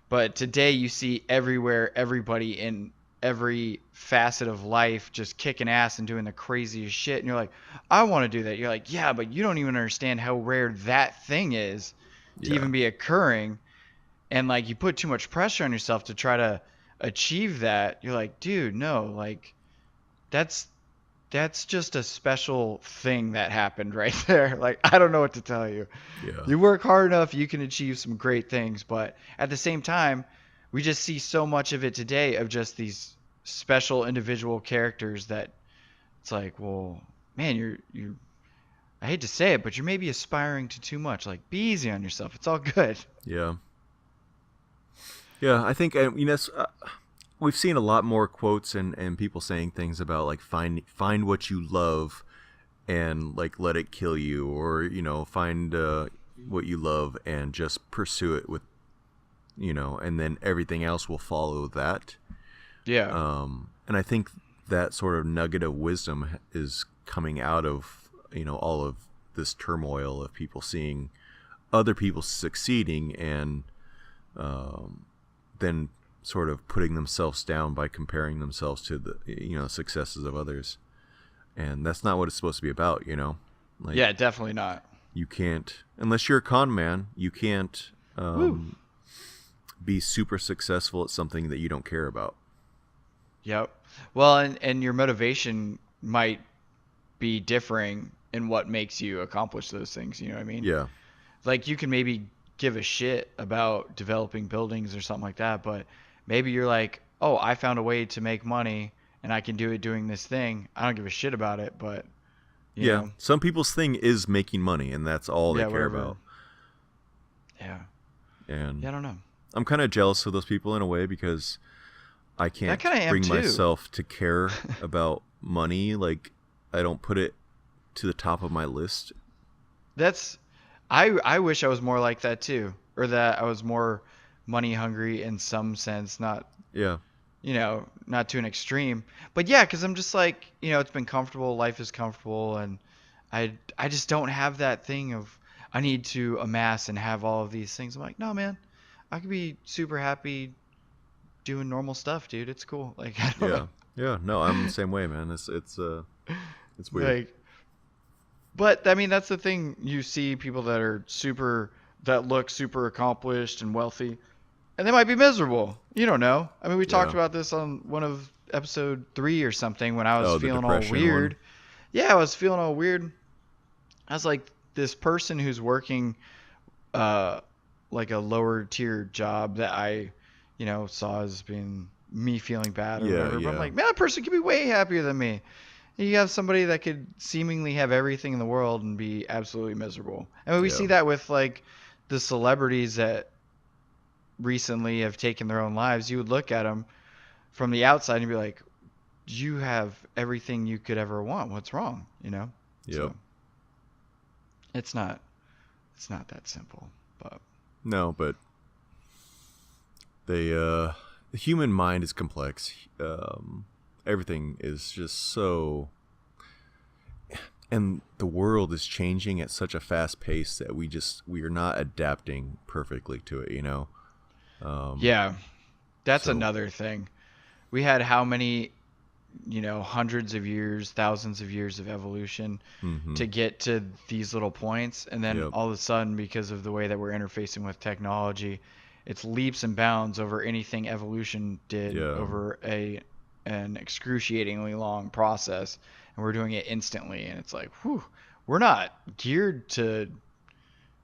but today you see everywhere everybody in every facet of life just kicking ass and doing the craziest shit, and you're like, I want to do that. You're like, yeah, but you don't even understand how rare that thing is to yeah, even be occurring. And like you put too much pressure on yourself to try to achieve that. You're like, dude, no, like that's that's just a special thing that happened right there. Like, I don't know what to tell you. yeah, You work hard enough, you can achieve some great things, but at the same time, we just see so much of it today of just these special individual characters that it's like, well, man, you're I hate to say it, but you're maybe aspiring to too much. Like, be easy on yourself. It's all good. yeah, yeah. I think we've seen a lot more quotes and people saying things about like find what you love and like let it kill you, or find what you love and just pursue it with and then everything else will follow that. Yeah. And I think that sort of nugget of wisdom is coming out of all of this turmoil of people seeing other people succeeding, and then sort of putting themselves down by comparing themselves to the successes of others. And that's not what it's supposed to be about. Like, Yeah, definitely not. you can't, unless you're a con man, you can't Woo. be super successful at something that you don't care about. Yep. Well, and your motivation might be differing in what makes you accomplish those things. You know what I mean? Yeah, Like you can maybe give a shit about developing buildings or something like that, but maybe you're like, oh, I found a way to make money and I can do it doing this thing. I don't give a shit about it, but you yeah. know, Some people's thing is making money, and that's all they yeah, care whatever. about. Yeah. And Yeah, I don't know. I'm kind of jealous of those people in a way, because I I can't kind of am bring too. myself to care about money. Like, I don't put it to the top of my list. That's I wish I was more like that too, or that I was more money hungry in some sense, not Yeah, not to an extreme. But yeah, because I'm just like, it's been comfortable, life is comfortable, and I just don't have that thing of I need to amass and have all of these things. I'm like, no, man, I could be super happy doing normal stuff, dude. It's cool. Like, I don't know. Yeah. Yeah. No, I'm the same way, man. It's weird. Like, but I mean, that's the thing. You see people that look super accomplished and wealthy, and they might be miserable. You don't know. I mean, we talked Yeah. about this on one of episode 3 or something when I was Oh, the feeling all depression one. weird. Yeah, I was feeling all weird. I was like, this person who's working, uh, like a lower tier job that I, saw as being me feeling bad or Yeah. whatever. But I'm Yeah. like, man, that person could be way happier than me. You have somebody that could seemingly have everything in the world and be absolutely miserable. I mean, we Yeah. see that with like the celebrities that recently have taken their own lives. You would look at them from the outside and be like, you have everything you could ever want. What's wrong? Yep. So it's not that simple. But No, but the human mind is complex. Everything is just so, and the world is changing at such a fast pace that we are not adapting perfectly to it. yeah, that's So another thing. We had how many, hundreds of years, thousands of years of evolution mm-hmm. to get to these little points. And then Yep. all of a sudden, because of the way that we're interfacing with technology, it's leaps and bounds over anything evolution did Yeah. over an excruciatingly long process. And we're doing it instantly. And it's like, whew, we're not geared to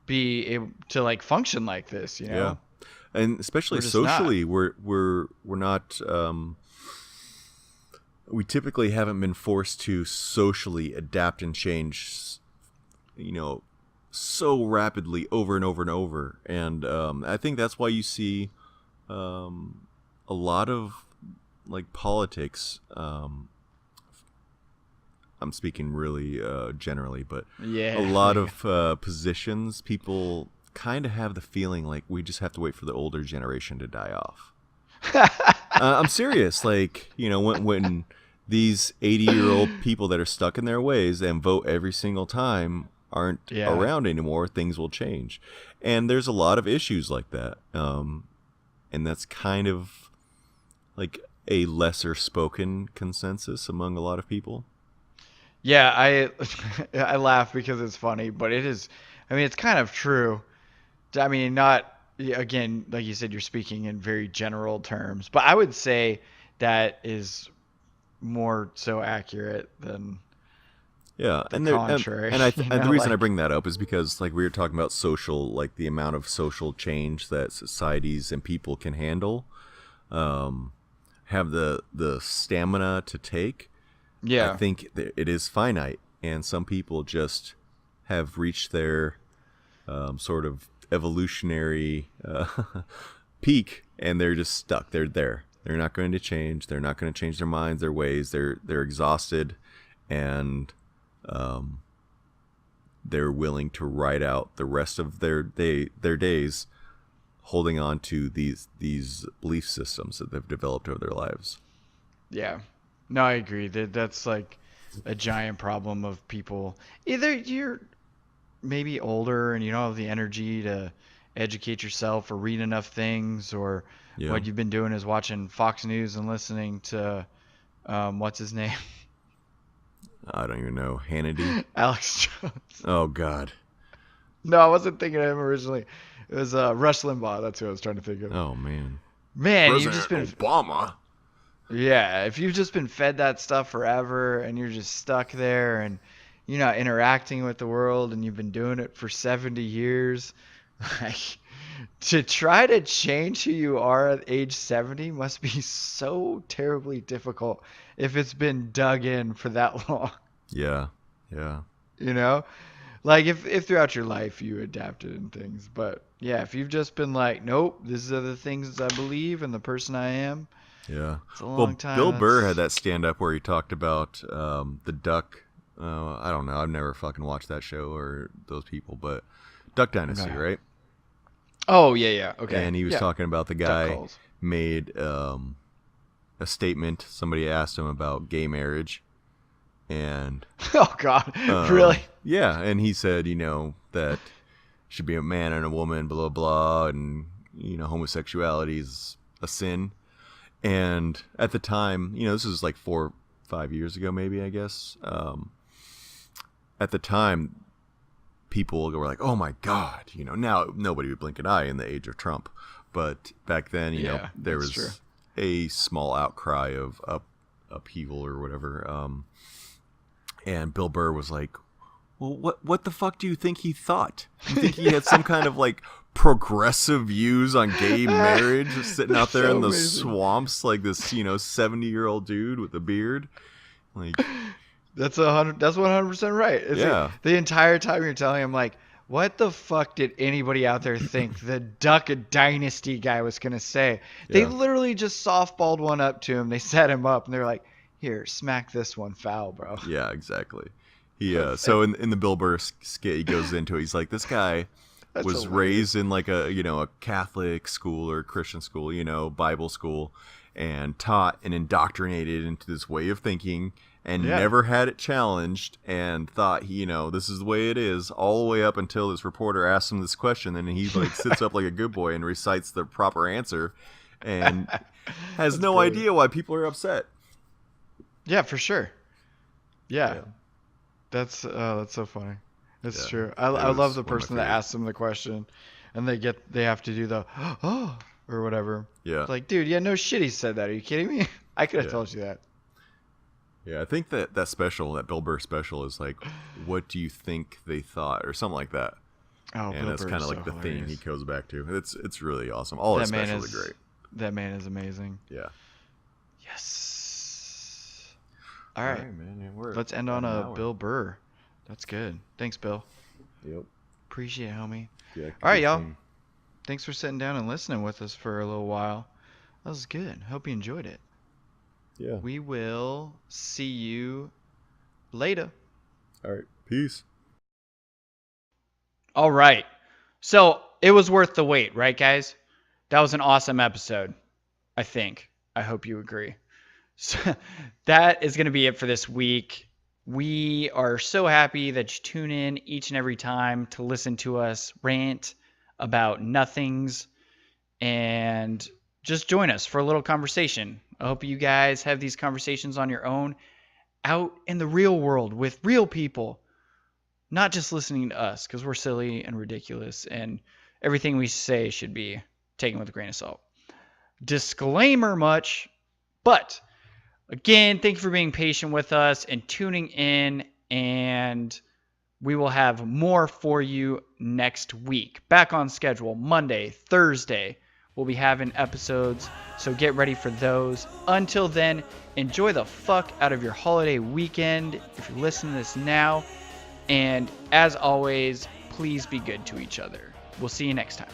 be able to like function like this, Yeah. And We're especially just not. socially, we're not. We typically haven't been forced to socially adapt and change, so rapidly over and over and over. And I think that's why you see a lot of like politics. I'm speaking really generally, but a Yeah. lot of positions, people kind of have the feeling like we just have to wait for the older generation to die off. I'm serious. Like, when these 80-year-old people that are stuck in their ways and vote every single time aren't Yeah. around anymore, things will change. And there's a lot of issues like that. And that's kind of like a lesser spoken consensus among a lot of people. Yeah, I laugh because it's funny, but it is. I mean, it's kind of true. I mean, not again, like you said, you're speaking in very general terms, but I would say that is more so accurate than Yeah, the and there contrary. and the reason I bring that up is because like we were talking about social, like the amount of social change that societies and people can handle, have the stamina to take. I Yeah, think that it is finite, and some people just have reached their sort of evolutionary peak, and they're just stuck. They're there. They're not going to change. They're not going to change their minds, their ways. They're exhausted, and they're willing to ride out the rest of their days, holding on to these belief systems that they've developed over their lives. yeah. No, I agree. That's like a giant problem of people. Either you're maybe older and you don't have the energy to educate yourself or read enough things, or Yeah, what you've been doing is watching Fox News and listening to what's his name? I don't even know. Hannity. Alex Jones. Oh God. No, I wasn't thinking of him originally. It was Rush Limbaugh. That's who I was trying to think of. Oh man. Man, you've just President been Obama. yeah. If you've just been fed that stuff forever and you're just stuck there and you're not interacting with the world and you've been doing it for 70 years, like to try to change who you are at age 70 must be so terribly difficult if it's been dug in for that long, Yeah. Yeah. you know? Like if throughout your life you adapted and things, but yeah, if you've just been like, nope, these are the things I believe and the person I am, Yeah. it's a long Well, time. Bill Burr had That's that stand up where he talked about the duck. I don't know. I've never fucking watched that show or those people, but Duck Dynasty, okay. right? Oh yeah, yeah, okay, And he was yeah. talking about the Duck guy calls. made a statement. Somebody asked him about gay marriage, and Oh God, really? yeah, and he said, that should be a man and a woman, blah, blah, and, homosexuality is a sin. And at the time, this is like 4 or 5 years ago, maybe, I guess. At the time, people were like, oh my God, now nobody would blink an eye in the age of Trump. But back then, there was true. a small outcry of upheaval or whatever. And Bill Burr was like, well, what the fuck do you think he thought? You think he had some kind of like progressive views on gay marriage, sitting out there in the swamps like this, 70-year-old dude with a beard? Like, that's 100% right. It's the entire time you're telling him, like, what the fuck did anybody out there think the Duck Dynasty guy was going to say? They literally just softballed one up to him. They set him up, and they're like, here, smack this one foul, bro. Yeah, exactly. So in the Bill Burr skit, he goes into it. He's like, this guy was raised in like a Catholic school or Christian school, Bible school, and taught and indoctrinated into this way of thinking, and never had it challenged, and thought this is the way it is, all the way up until this reporter asks him this question, and he like sits up like a good boy and recites the proper answer, and has no idea why people are upset. Yeah, for sure. Yeah. That's so funny. It's true. I love the person that asks them the question, and they have to do the or whatever. Yeah. It's like, dude, no shit, he said that. Are you kidding me? I could have told you that. Yeah, I think that Bill Burr special is like, what do you think they thought, or something like that. Oh, and that's kind of like the theme he goes back to. It's really awesome. All his specials are great. That man is amazing. Yeah. Yes. All right, man. Let's end on a Bill Burr. That's good. Thanks, Bill. Yep. Appreciate it, homie. Yeah, all right, y'all. Thanks for sitting down and listening with us for a little while. That was good. Hope you enjoyed it. Yeah. We will see you later. All right. Peace. All right. So it was worth the wait, right, guys? That was an awesome episode, I think. I hope you agree. So that is going to be it for this week. We are so happy that you tune in each and every time to listen to us rant about nothings, and just join us for a little conversation. I hope you guys have these conversations on your own out in the real world with real people, not just listening to us because we're silly and ridiculous and everything we say should be taken with a grain of salt. Disclaimer much, but again, thank you for being patient with us and tuning in, and we will have more for you next week. Back on schedule, Monday, Thursday. We'll be having episodes, so get ready for those. Until then, enjoy the fuck out of your holiday weekend if you're listening to this now. And as always, please be good to each other. We'll see you next time.